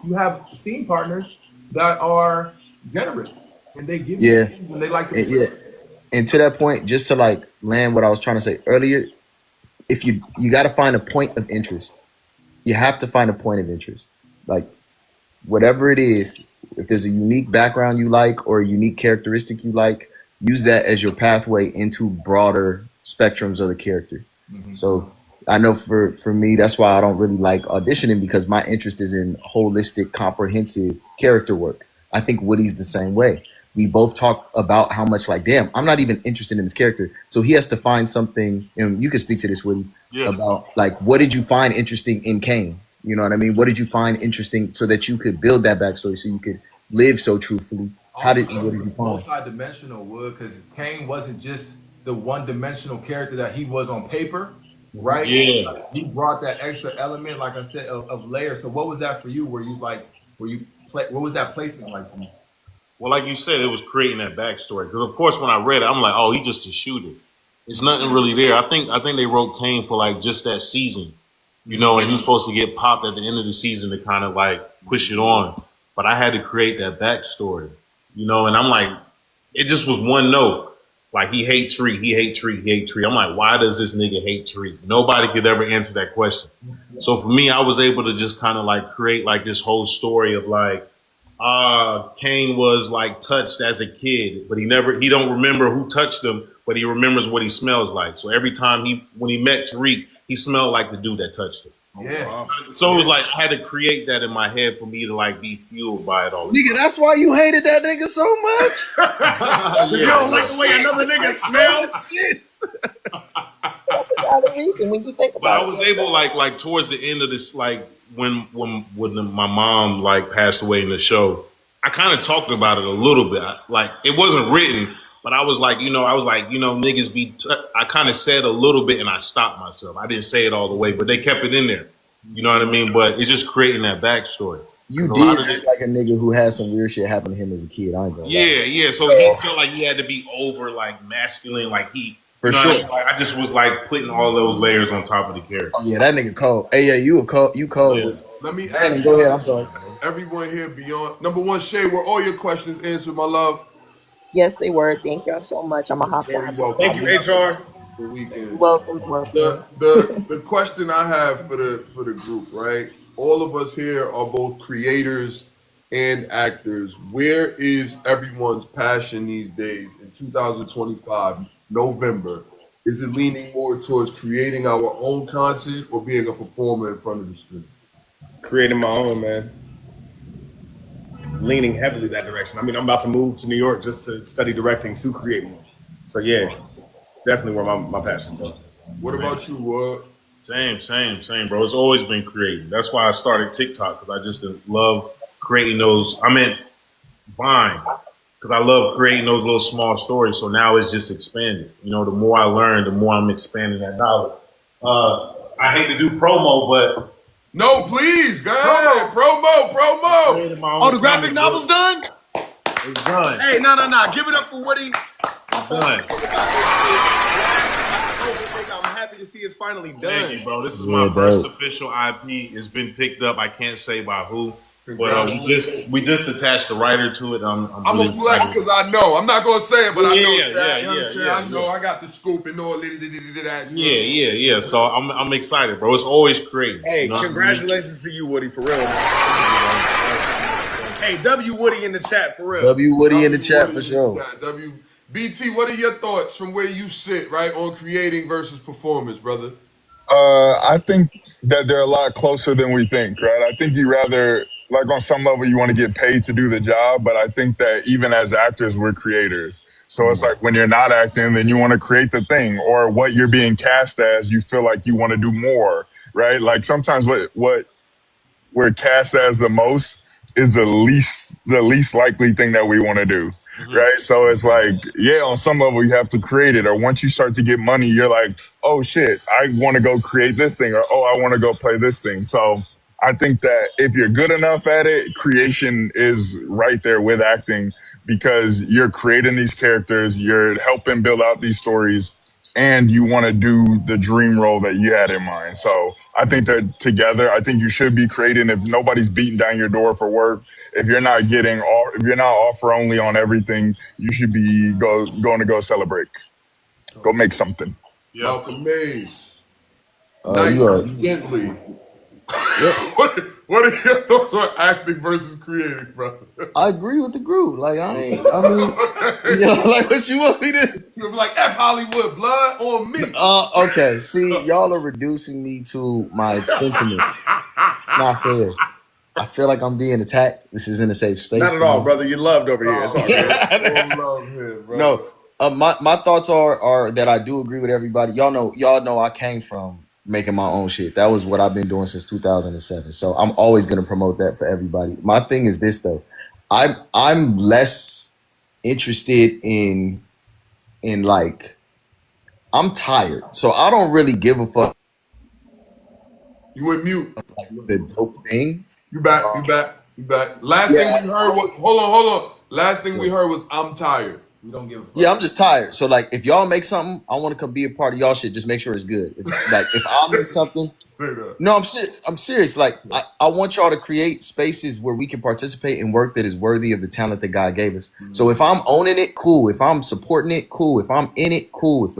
you have scene partners that are generous and they give you things and they like to And to that point, just to like land what I was trying to say earlier, if you got to find a point of interest. You have to find a point of interest. Like whatever it is, if there's a unique background you like or a unique characteristic you like, use that as your pathway into broader spectrums of the character. Mm-hmm. So I know for me, that's why I don't really like auditioning, because my interest is in holistic, comprehensive character work. I think Woody's the same way. We both talk about how much like, damn, I'm not even interested in this character. So he has to find something, and you can speak to this, Woody, about like, what did you find interesting in Kane? You know what I mean? What did you find interesting so that you could build that backstory, so you could live so truthfully? What did you find? Multi-dimensional, Wood, because Kane wasn't just the one-dimensional character that he was on paper, right? Yeah. He brought that extra element, like I said, of layers. So what was that for you? What was that placement like for you? Well, like you said, it was creating that backstory. Because of course, when I read it, I'm like, oh, he's just a shooter. There's nothing really there. I think they wrote Kane for like just that season, you know, and he's supposed to get popped at the end of the season to kind of like push it on. But I had to create that backstory, you know, and I'm like, it just was one note. Like, he hates Tree, he hates Tree, he hates Tree. I'm like, why does this nigga hate Tree? Nobody could ever answer that question. So for me, I was able to just kind of like create like this whole story of like, Kane was like touched as a kid, but he don't remember who touched him, but he remembers what he smells like. So every time when he met Tariq, he smelled like the dude that touched him. Yeah. So it was like, I had to create that in my head for me to like be fueled by it all. Nigga, that's why you hated that nigga so much? You don't like the way another nigga smells shit. That's another reason when you think about it. But I was able, like towards the end of this, like when my mom like passed away in the show, I kind of talked about it a little bit. Like, it wasn't written, but I was like, niggas be. I kind of said a little bit, and I stopped myself. I didn't say it all the way, but they kept it in there. You know what I mean? But it's just creating that backstory. You did act like a nigga who had some weird shit happen to him as a kid. I ain't gonna lie. Yeah. So he felt like he had to be over like masculine, like he. For sure. I just was like putting all those layers on top of the character. Oh yeah, that nigga cold. Hey, yeah, you cold. Yeah. Let me ask Go ahead. I'm sorry. Everyone here beyond number one, Shay, were all your questions answered, my love? Yes, they were. Thank y'all so much. I'm gonna hop Very on. welcome. Thank you, HR. The weekend. Welcome. The question I have for the group, right? All of us here are both creators and actors. Where is everyone's passion these days in 2025, November? Is it leaning more towards creating our own content or being a performer in front of the screen? Creating my own, man. Leaning heavily that direction. I mean, I'm about to move to New York just to study directing to create more. So yeah, definitely where my passion's at. What about you, Wood? Same, bro. It's always been creating. That's why I started TikTok, because I just love creating those. I meant Vine, because I love creating those little small stories. So now it's just expanded. You know, the more I learn, the more I'm expanding that knowledge. I hate to do promo, but no, please, go ahead. Promo. Oh, the graphic novel's done? It's done. Hey, no. Give it up for Woody. It's done. I'm happy to see it's finally done. Thank you, bro. This is my first official IP. It's been picked up. I can't say by who. But we just attached the writer to it. I'm really a flex because I know. I'm not gonna say it, but I know. Yeah. I know. I got the scoop and all that. Yeah. So I'm excited, bro. It's always creative. Hey, you know? Congratulations to you, Woody, for real. Hey, W Woody in the chat, for real. W Woody in the chat for sure. BT, what are your thoughts from where you sit, right, on creating versus performance, brother? I think that they're a lot closer than we think, right? I think you rather, like on some level, you want to get paid to do the job, but I think that even as actors, we're creators. So it's like when you're not acting, then you want to create the thing, or what you're being cast as, you feel like you want to do more, right? Like sometimes what we're cast as the most is the least likely thing that we want to do. right? So it's like, yeah, on some level you have to create it. Or once you start to get money, you're like, oh shit, I want to go create this thing, or oh, I want to go play this thing. So I think that if you're good enough at it, creation is right there with acting, because you're creating these characters, you're helping build out these stories, and you want to do the dream role that you had in mind. So I think that together, I think you should be creating. If nobody's beating down your door for work, if you're not getting all, if you're not offer only on everything, you should be going to go celebrate, go make something. Malcolm Mays. You Nice are. and gently. Yep. What are your thoughts on acting versus creating, bro? I agree with the group. Like I mean, like what you want me to? You're like F Hollywood, blood on me. Okay. See, y'all are reducing me to my sentiments. It's not fair. I feel like I'm being attacked. This isn't a safe space. Not at all, brother. You're loved over here. It's all good. No, my thoughts are that I do agree with everybody. Y'all know I came from making my own shit. That was what I've been doing since 2007. So I'm always gonna promote that for everybody. My thing is this though. I'm less interested in like I'm tired. So I don't really give a fuck. You went mute. The dope thing. You back. Last thing we heard was hold on. Last thing we heard was I'm tired. We don't give a fuck. Yeah, I'm just tired. So like if y'all make something, I want to come be a part of y'all shit. Just make sure it's good. If I make something. No, I'm serious. Like I want y'all to create spaces where we can participate in work that is worthy of the talent that God gave us. Mm-hmm. So if I'm owning it, cool. If I'm supporting it, cool. If I'm in it, cool.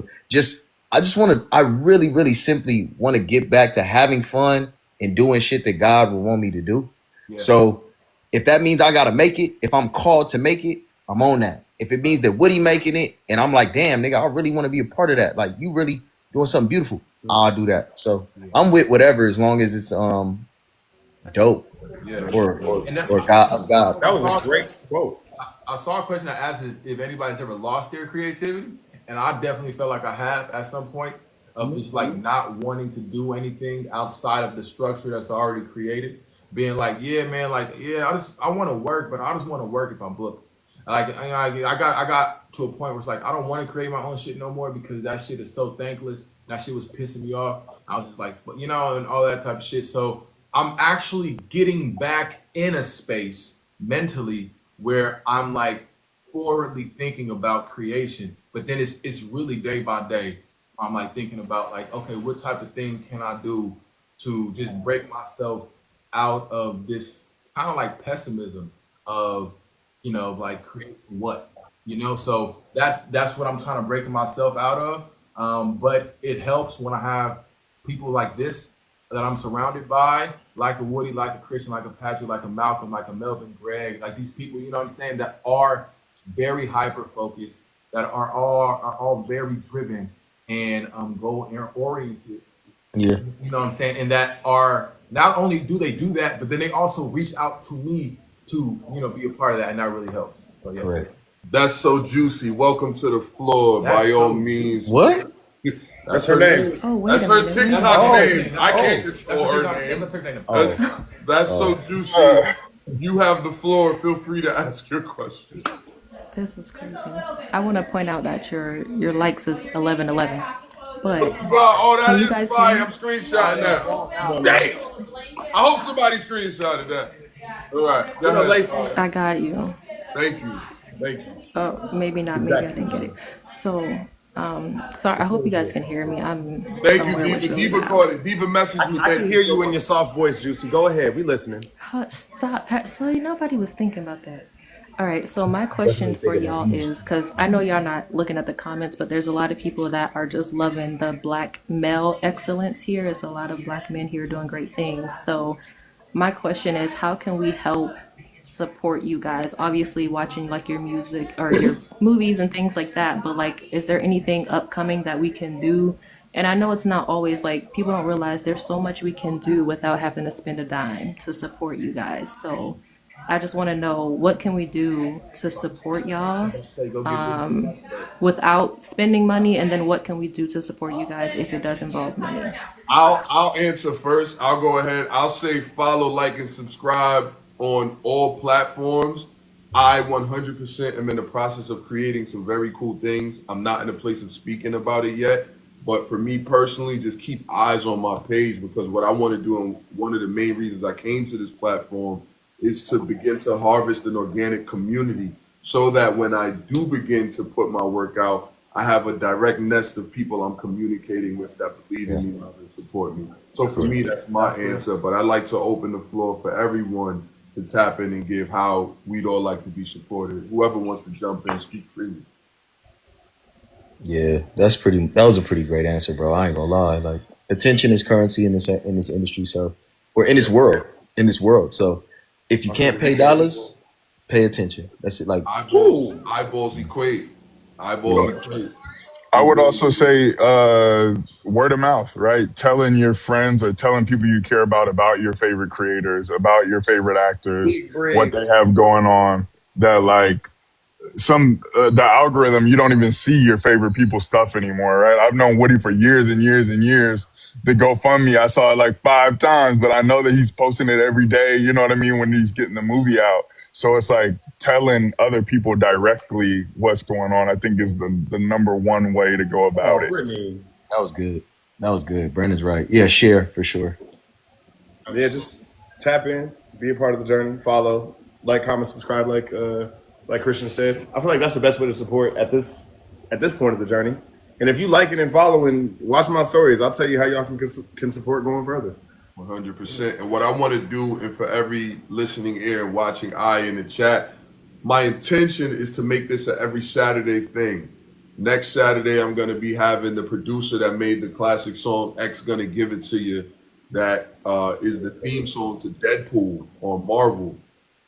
I really, really simply want to get back to having fun and doing shit that God will want me to do. Yeah. So if that means I gotta make it, if I'm called to make it, I'm on that. If it means that Woody making it and I'm like, damn, nigga, I really want to be a part of that. Like you really doing something beautiful. I'll do that. So I'm with whatever as long as it's dope. Yeah. Or God. That was a great quote. I saw a question that asked if anybody's ever lost their creativity, and I definitely felt like I have at some point of just like not wanting to do anything outside of the structure that's already created. Being like, yeah, man, like, yeah, I want to work, but I just want to work if I'm booked. Like, I got to a point where it's like I don't want to create my own shit no more because that shit is so thankless. That shit was pissing me off. I was just like, and all that type of shit. So I'm actually getting back in a space mentally where I'm like forwardly thinking about creation. But then it's really day by day. I'm like thinking about like, okay, what type of thing can I do to just break myself out of this kind of like pessimism of, like create what, so that's what I'm trying to break myself out of. But it helps when I have people like this that I'm surrounded by, like a Woody, like a Christian, like a Patrick, like a Malcolm, like a Melvin, Greg, like these people, you know what I'm saying, that are very hyper focused, that are all very driven and goal oriented. Yeah. You know what I'm saying? And that are not only do they do that, but then they also reach out to me to, be a part of that, and that really helps. So yeah. Correct. That's so juicy. Welcome to the floor. By all means. What? That's her name. Oh, wait That's her TikTok name. I can't control her name. That's so juicy. You have the floor. Feel free to ask your question. This was crazy. I want to point out that your likes is 1111. But that is fire. I'm screenshotting that. Damn. I hope somebody screenshotted that. All right. Go ahead. I got you. Thank you. Oh, maybe not. Maybe I didn't get it. So, sorry. I hope you guys can hear me. I'm Thank you, Diva. Diva messaged me. I can hear you in your soft voice, Juicy. Go ahead. We listening. Stop, Pat. So nobody was thinking about that. All right, so my question for y'all is, because I know y'all not looking at the comments, but there's a lot of people that are just loving the black male excellence here. There's a lot of black men here doing great things. So my question is, how can we help support you guys? Obviously watching like your music or your movies and things like that, but like, is there anything upcoming that we can do? And I know it's not always like, people don't realize there's so much we can do without having to spend a dime to support you guys. So I just want to know, what can we do to support y'all without spending money, and then what can we do to support you guys if it does involve money? I'll answer first. I'll go ahead. I'll say follow, like, and subscribe on all platforms. I 100% am in the process of creating some very cool things. I'm not in a place of speaking about it yet, but for me personally, just keep eyes on my page, because what I want to do, and one of the main reasons I came to this platform, is to begin to harvest an organic community, so that when I do begin to put my work out, I have a direct nest of people I'm communicating with that believe in me, love, and support me. So for me, that's my answer. But I'd like to open the floor for everyone to tap in and give how we'd all like to be supported. Whoever wants to jump in, speak freely. Yeah, that was a pretty great answer, bro. I ain't gonna lie. Like, attention is currency in this industry, so, or in this world. So if you can't pay dollars, pay attention. That's it. Like, Eyeballs equate. Eyeballs equate. I would also say word of mouth, right? Telling your friends or telling people you care about your favorite creators, about your favorite actors, what they have going on. That, like, the algorithm, you don't even see your favorite people's stuff anymore, right? I've known Woody for years and years and years. The GoFundMe, I saw it like 5 times, but I know that he's posting it every day. You know what I mean? When he's getting the movie out. So it's like telling other people directly what's going on, I think, is the number one way to go about it. Brittany, that was good. That was good. Brandon's right. Yeah, share for sure. Yeah, just tap in, be a part of the journey, follow, like, comment, subscribe, like Christian said. I feel like that's the best way to support at this point of the journey. And if you like it and follow and watch my stories, I'll tell you how y'all can support going further. 100%. And what I want to do, and for every listening ear and watching eye in the chat, my intention is to make this a every Saturday thing. Next Saturday, I'm going to be having the producer that made the classic song X Gonna Give It To You, that is the theme song to Deadpool on Marvel,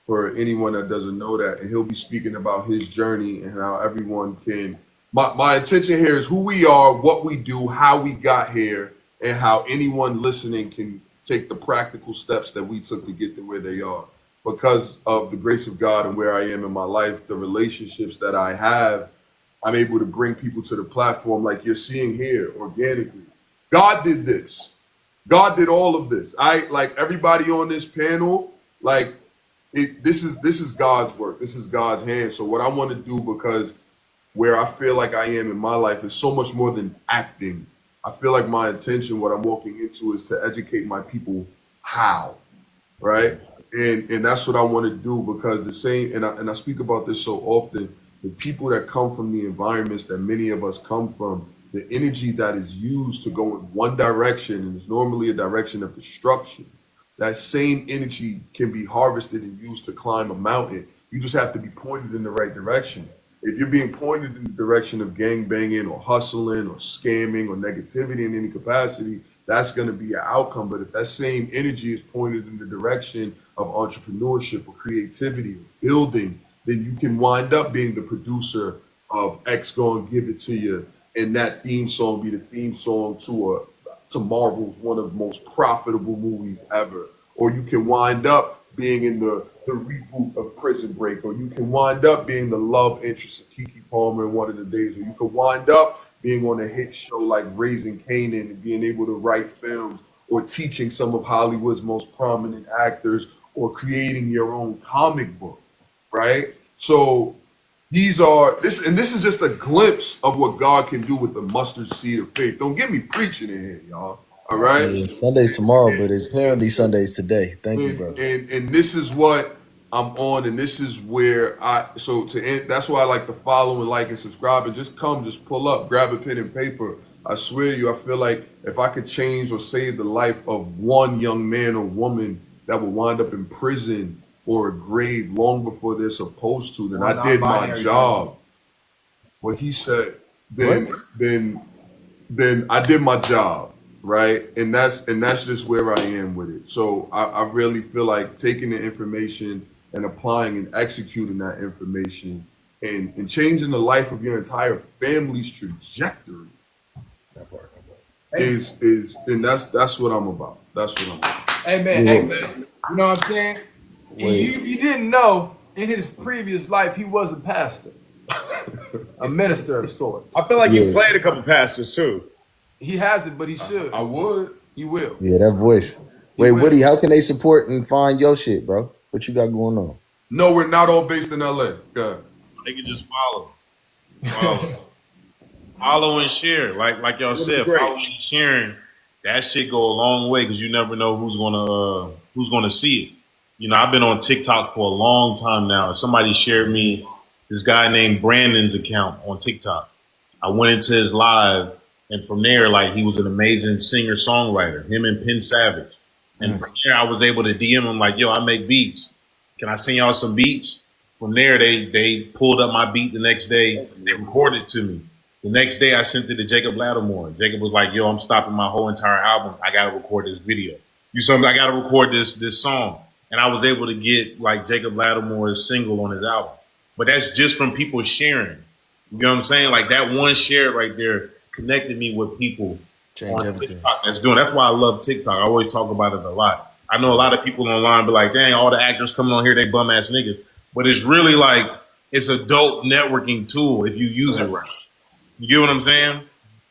for anyone that doesn't know that. And he'll be speaking about his journey and how everyone can. My intention here is who we are, what we do, how we got here, and how anyone listening can take the practical steps that we took to get to where they are. Because of the grace of God and where I am in my life, the relationships that I have, I'm able to bring people to the platform like you're seeing here organically. God did this. God did all of this. Like everybody on this panel, like, this is God's work. This is God's hand. So what I want to do, because where I feel like I am in my life is so much more than acting. I feel like my intention, what I'm walking into, is to educate my people how, right? And that's what I want to do, because the same, and I speak about this so often, the people that come from the environments that many of us come from, the energy that is used to go in one direction, and it's normally a direction of destruction, that same energy can be harvested and used to climb a mountain. You just have to be pointed in the right direction. If you're being pointed in the direction of gang banging or hustling or scamming or negativity in any capacity, that's going to be an outcome. But if that same energy is pointed in the direction of entrepreneurship or creativity or building, then you can wind up being the producer of X Gonna Give It To You, and that theme song be the theme song to Marvel's one of the most profitable movies ever. Or you can wind up being in the reboot of Prison Break, or you can wind up being the love interest of Keke Palmer in One of the Days, or you can wind up being on a hit show like Raising Kanan and being able to write films, or teaching some of Hollywood's most prominent actors, or creating your own comic book, right? So this is just a glimpse of what God can do with the mustard seed of faith. Don't get me preaching in here, y'all. All right. Yeah, Sunday's tomorrow, but it's apparently Sunday's today. Thank you, bro. And this is what I'm on, and this is where that's why I like to follow and like and subscribe, and just pull up, grab a pen and paper. I swear to you, I feel like if I could change or save the life of one young man or woman that will wind up in prison or a grave long before they're supposed to, then I did my job. What he said, then I did my job, right? And that's just where I am with it. So I really feel like taking the information and applying and executing that information and changing the life of your entire family's trajectory is and that's what I'm about. That's what I'm about. Amen. Yeah. Amen. You know what I'm saying? You didn't know, in his previous life he was a pastor, a minister of sorts. I feel like he played a couple pastors too. He hasn't, but he should. I would. He will. Yeah, that voice. Wait, Woody, how can they support and find your shit, bro? What you got going on? No, we're not all based in LA. Go They can just follow, follow and share. Like y'all It'll be said, great. following and sharing. That shit go a long way because you never know who's gonna see it. You know, I've been on TikTok for a long time now. Somebody shared me this guy named Brandon's account on TikTok. I went into his live, and from there, like, he was an amazing singer songwriter. Him and Penn Savage. And from there, I was able to DM him like, "Yo, I make beats. Can I send y'all some beats?" From there, they pulled up my beat the next day. They recorded it to me. The next day, I sent it to Jacob Lattimore. Jacob was like, "Yo, I'm stopping my whole entire album. I gotta record this video. You saw me? I gotta record this song." And I was able to get like Jacob Lattimore's single on his album. But that's just from people sharing. You know what I'm saying? Like that one share right there connected me with people Change on everything. TikTok that's doing. That's why I love TikTok. I always talk about it a lot. I know a lot of people online be like, "Dang, all the actors coming on here, they bum ass niggas." But it's really like it's a dope networking tool if you use it right. You get what I'm saying?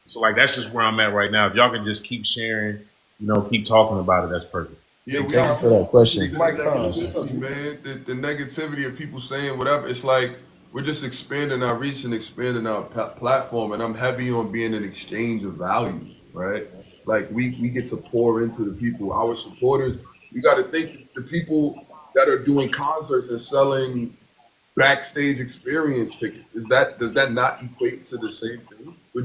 So like that's just where I'm at right now. If y'all can just keep sharing, keep talking about it, that's perfect. Yeah, we Thank you for that question. negativity, man. The negativity of people saying whatever. It's like we're just expanding our reach and expanding our platform. And I'm heavy on being an exchange of values, right? Like we get to pour into the people, our supporters. You got to think the people that are doing concerts and selling backstage experience tickets. Does that not equate to the same thing? We're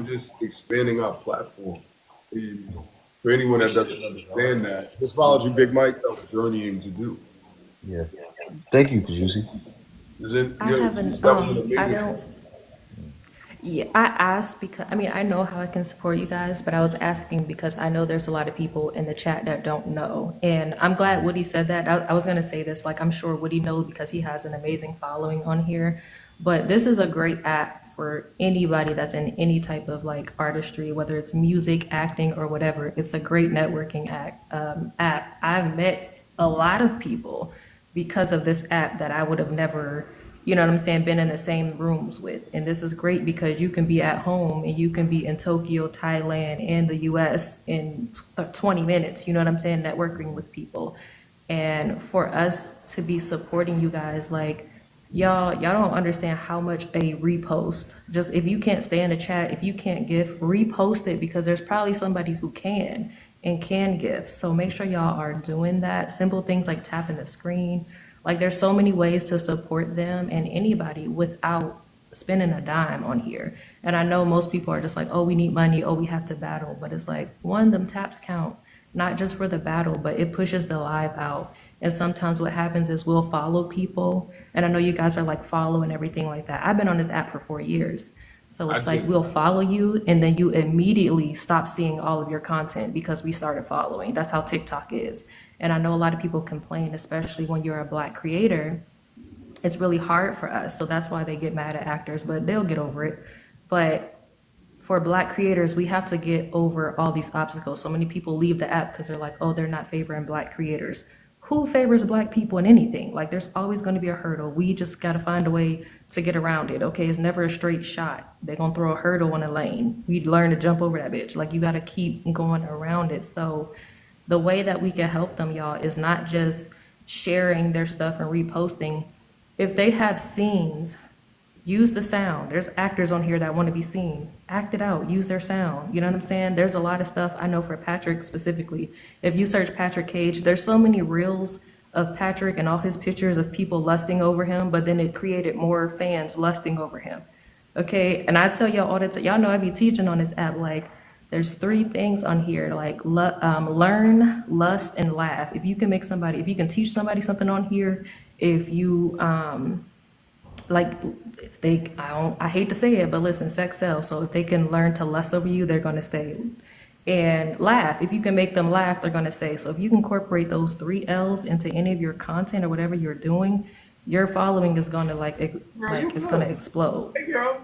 just expanding our platform. And for anyone that doesn't understand that, Just followed you, Big Mike. that's what we're journeying to do. Yeah. Thank you, Juicy. I haven't. I don't. Yeah, I asked because I know how I can support you guys, but I was asking because I know there's a lot of people in the chat that don't know, and I'm glad Woody said that. I was gonna say this, like I'm sure Woody knows because he has an amazing following on here, but this is a great app for anybody that's in any type of like artistry, whether it's music, acting, or whatever. It's a great networking app. I've met a lot of people because of this app that I would have never, you know what I'm saying, been in the same rooms with. And this is great because you can be at home and you can be in Tokyo, Thailand, and the US in 20 minutes, you know what I'm saying, networking with people. And for us to be supporting you guys, like, y'all don't understand how much a repost, just if you can't stay in the chat, if you can't give, repost it because there's probably somebody who can and can give. So make sure y'all are doing that. Simple things like tapping the screen. Like there's so many ways to support them and anybody without spending a dime on here. And I know most people are just like, "Oh, we need money. Oh, we have to battle." But it's like, one, them taps count, not just for the battle, but it pushes the live out. And sometimes what happens is we'll follow people. And I know you guys are like follow and everything like that. I've been on this app for 4 years. So it's like we'll follow you and then you immediately stop seeing all of your content because we started following. That's how TikTok is. And I know a lot of people complain, especially when you're a Black creator, it's really hard for us. So that's why they get mad at actors, but they'll get over it. But for Black creators, we have to get over all these obstacles. So many people leave the app because they're like, "Oh, they're not favoring Black creators." Who favors Black people in anything? Like there's always going to be a hurdle. We just got to find a way to get around it. Okay, it's never a straight shot. They're going to throw a hurdle in a lane. We learn to jump over that bitch. Like you got to keep going around it. So the way that we can help them, y'all, is not just sharing their stuff and reposting. If they have scenes, use the sound. There's actors on here that want to be seen. Act it out. Use their sound. You know what I'm saying? There's a lot of stuff I know for Patrick specifically. If you search Patrick Cage, there's so many reels of Patrick and all his pictures of people lusting over him, but then it created more fans lusting over him. Okay, and I tell y'all all the time, y'all know I be teaching on this app, like, there's 3 things on here, like learn, lust, and laugh. If you can teach somebody something on here, if you like if they I hate to say it, but listen, sex sells. So if they can learn to lust over you, they're gonna stay. And laugh. If you can make them laugh, they're gonna stay. So if you can incorporate those 3 L's into any of your content or whatever you're doing, your following is gonna it's gonna explode. Hey girl,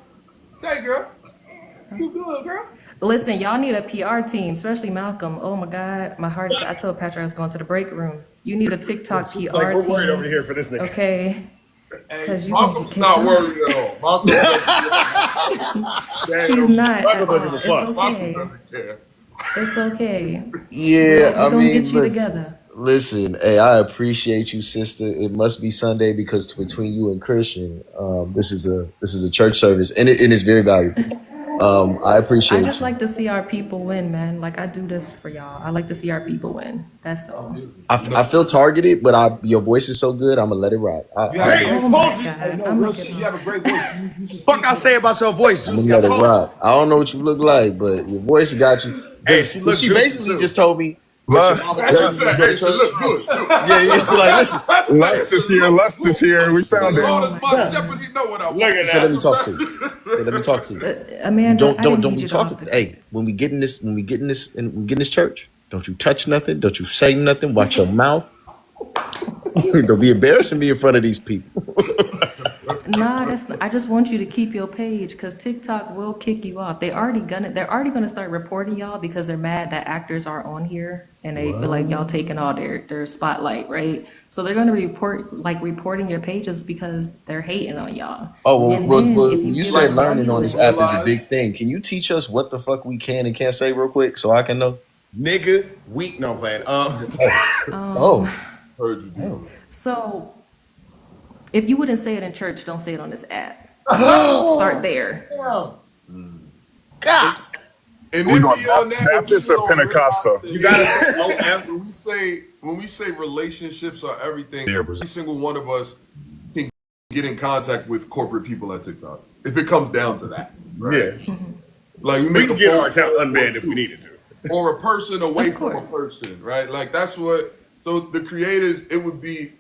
say girl, you good, girl? Listen, y'all need a PR team, especially Malcolm. Oh my God, my heart. I told Patrick I was going to the break room. You need a TikTok PR Like we're team. worried over here for this nigga. Okay. Hey, You Malcolm's not worried at all. Malcolm He's not. Malcolm doesn't give a It's fuck. okay. doesn't care. It's okay. Yeah, We're I gonna mean, get you together. Listen, hey, I appreciate you, sister. It must be Sunday because between you and Christian, this is a church service, and it is very valuable. I I appreciate just you. like to see our people win, man. Like I do this for y'all. I like to see our people win. That's all. I feel targeted, but your voice is so good. I'm gonna let it rock. You have, Hey, I Oh my told you. hey, god. no, I'm real gonna get shit. You off. have a great voice. You should Fuck speak I more. say about your voice, I'm Juicy. gonna I let it told you. rock. I don't know what you look like, but your voice got you. Hey, Because she looked she juicy basically too. just told me that your mama That's tell what I you to said. go to Hey, she church. look good too. Yeah, yeah. So like, listen. That's what I Lust said. is here. Look Lust is good. here. We She said, found The it. Lord Oh is my my god. shepherd. He know what I Look want. at she said, let that. me talk to you. Hey, let me talk to you. Amanda, I didn't Don't need be you to off talking. the. Hey, when we get in this church, don't you touch nothing. Don't you say nothing. Watch your mouth. Don't be embarrassing me in front of these people. Nah, that's not, I just want you to keep your page because TikTok will kick you off. They're already gonna start reporting y'all because they're mad that actors are on here and they feel like y'all taking all their spotlight, right? So they're gonna reporting your pages because they're hating on y'all. Oh And then if you you give said them learning on value this and app is a big thing. Can you teach us what the fuck we can and can't say real quick so I can know? Nigga, weak. No, I'm playing. Oh, Heard you, D. so if you wouldn't say it in church, don't say it on this app. Start oh, there. God. And We then going beyond that, if Baptist people or don't realize Pentecostal? You that gotta say OF. when we say relationships are everything, Yeah, every single one of us can get in contact with corporate people at TikTok. If it comes down to that, right? Yeah. Like we We make can a get phone our account call or unbanned if we two, needed to. or a person away Of from a course. person, right? Like that's what. So the creators, it would be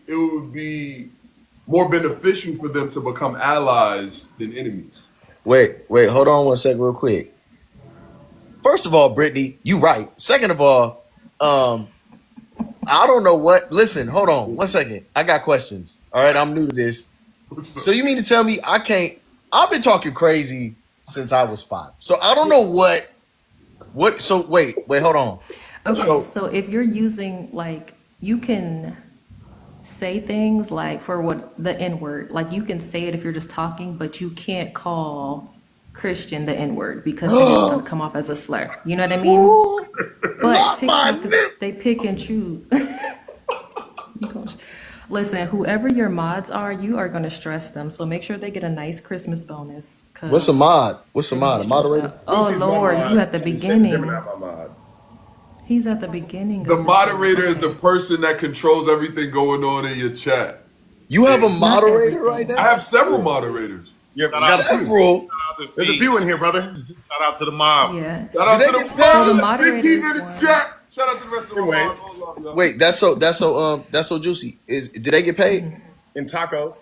more beneficial for them to become allies than enemies. Wait, hold on 1 second, real quick. First of all, Brittany, you right. Second of all, I don't know what. Listen, hold on 1 second. I got questions. All right, I'm new to this. So you mean to tell me I can't? I've been talking crazy since I was 5. So I don't know what. What? So wait, hold on. Okay, So so if you're using you can say things like for what the N word, like you can say it if you're just talking, but you can't call Christian the N word because then it's gonna come off as a slur. You know what I mean? But lock my TikTok is nip. they pick and choose. You gonna- Listen, whoever your mods are, you are gonna stress them. So make sure they get a nice Christmas bonus What's a because mod? What's a they're gonna mod? be A stressed moderator? out. Oh Lucy's my Lord, you mod, at the and Gemini beginning. my mod. He's at the beginning The of the show. moderator is the Okay. person that controls everything going on in your chat. You have a Not moderator right everything. I now? have several moderators. Yeah, Shout we out, got a few. Several. There's a few in here, brother. shout out to the mob. Yeah. Shout Do out they to the get So the paid? mod. Big King moderators in the one. chat. Shout out to the rest of my Anyways, mods. All love, y'all. Wait, that's so juicy. Did they get paid? in tacos.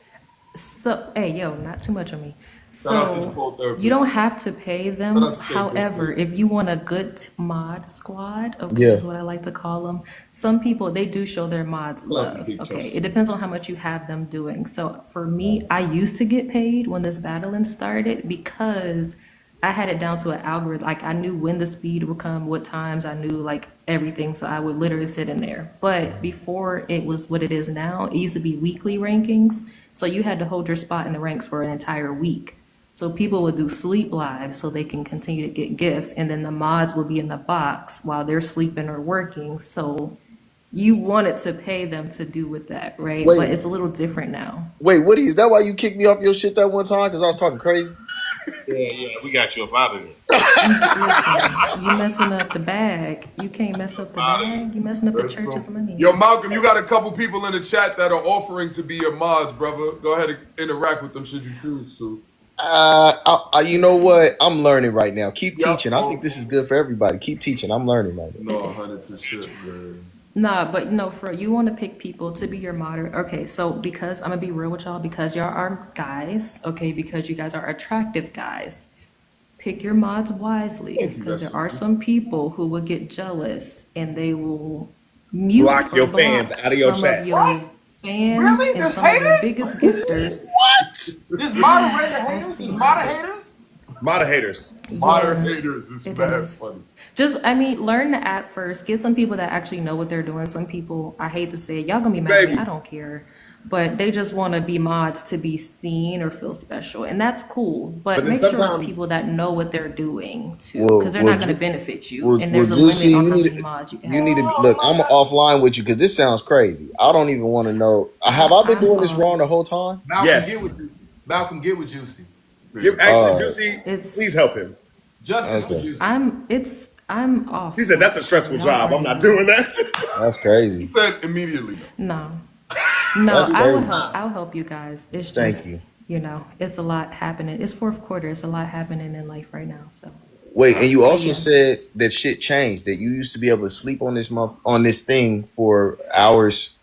So, hey, yo, not too much on me. Shout out to the So, cold therapy. you don't have to pay Shout them. out to Shane However, Cold. if you want a good mod squad, okay, Yeah. is what I like to call them. Some people, they do show their mods Love you, love. Big Okay, Chelsea. it depends on how much you have them doing. So, for me, I used to get paid when this battling started because I had it down to an algorithm. Like, I knew when the speed would come, what times, I knew like everything. So, I would literally sit in there. But before it was what it is now, it used to be weekly rankings. So, you had to hold your spot in the ranks for an entire week. So people would do sleep live so they can continue to get gifts, and then the mods would be in the box while they're sleeping or working. So you wanted to pay them to do with that, right? Wait, But it's a little different now. Woody, is that why you kicked me off your shit that one time? Because I was talking crazy? Yeah, we got you up out of there. Listen, you messing up the bag. You can't mess up the bag. You messing up the church's money. Yo, Malcolm, you got a couple people in the chat that are offering to be your mods, brother. Go ahead and interact with them should you choose to. You know what? I'm learning right now. Keep Yep. teaching. I think this is good for everybody. Keep teaching. I'm learning right now. No, 100%, man. Nah, but no, for you want to pick people to be your moderator. Okay, so because I'm gonna be real with y'all, because y'all are guys, okay, because you guys are attractive guys, pick your mods wisely, because there are some people who will get jealous and they will mute Block or your fans block out of your some chat. of your fans Really? and There's some of your haters? biggest gifters. What? This moderator haters? This moderators? Moderators. Moderators is It mad is. funny. Just, I mean, learn the app first. Get some people that actually know what they're doing. Some people, I hate to say it, y'all gonna be mad at me. Baby. I don't care. but they just want to be mods to be seen or feel special, and that's cool. But then make sure it's sometimes, people that know what they're doing too, Well, because they're well, not going to benefit you, well, and well, there's a Juicy, limit on you how need many to, mods you can you have. need to look. I'm offline with you because this sounds crazy. I don't even want to know. Have I been I'm doing this on. wrong the whole time? Malcolm, yes. get with Juicy. Malcolm, get with Juicy. You're actually, Uh, Juicy, It's please help him. Justice for okay, Juicy. I'm off. He said, that's a stressful Y'all job. I'm already not know. doing that. that's He crazy. said immediately. No, That's I will crazy. help. I'll help you guys. It's Thank just, you. it's a lot happening. It's fourth quarter. It's a lot happening in life right now. So, Wait, and you but also yeah, said that shit changed. That you used to be able to sleep on this thing for hours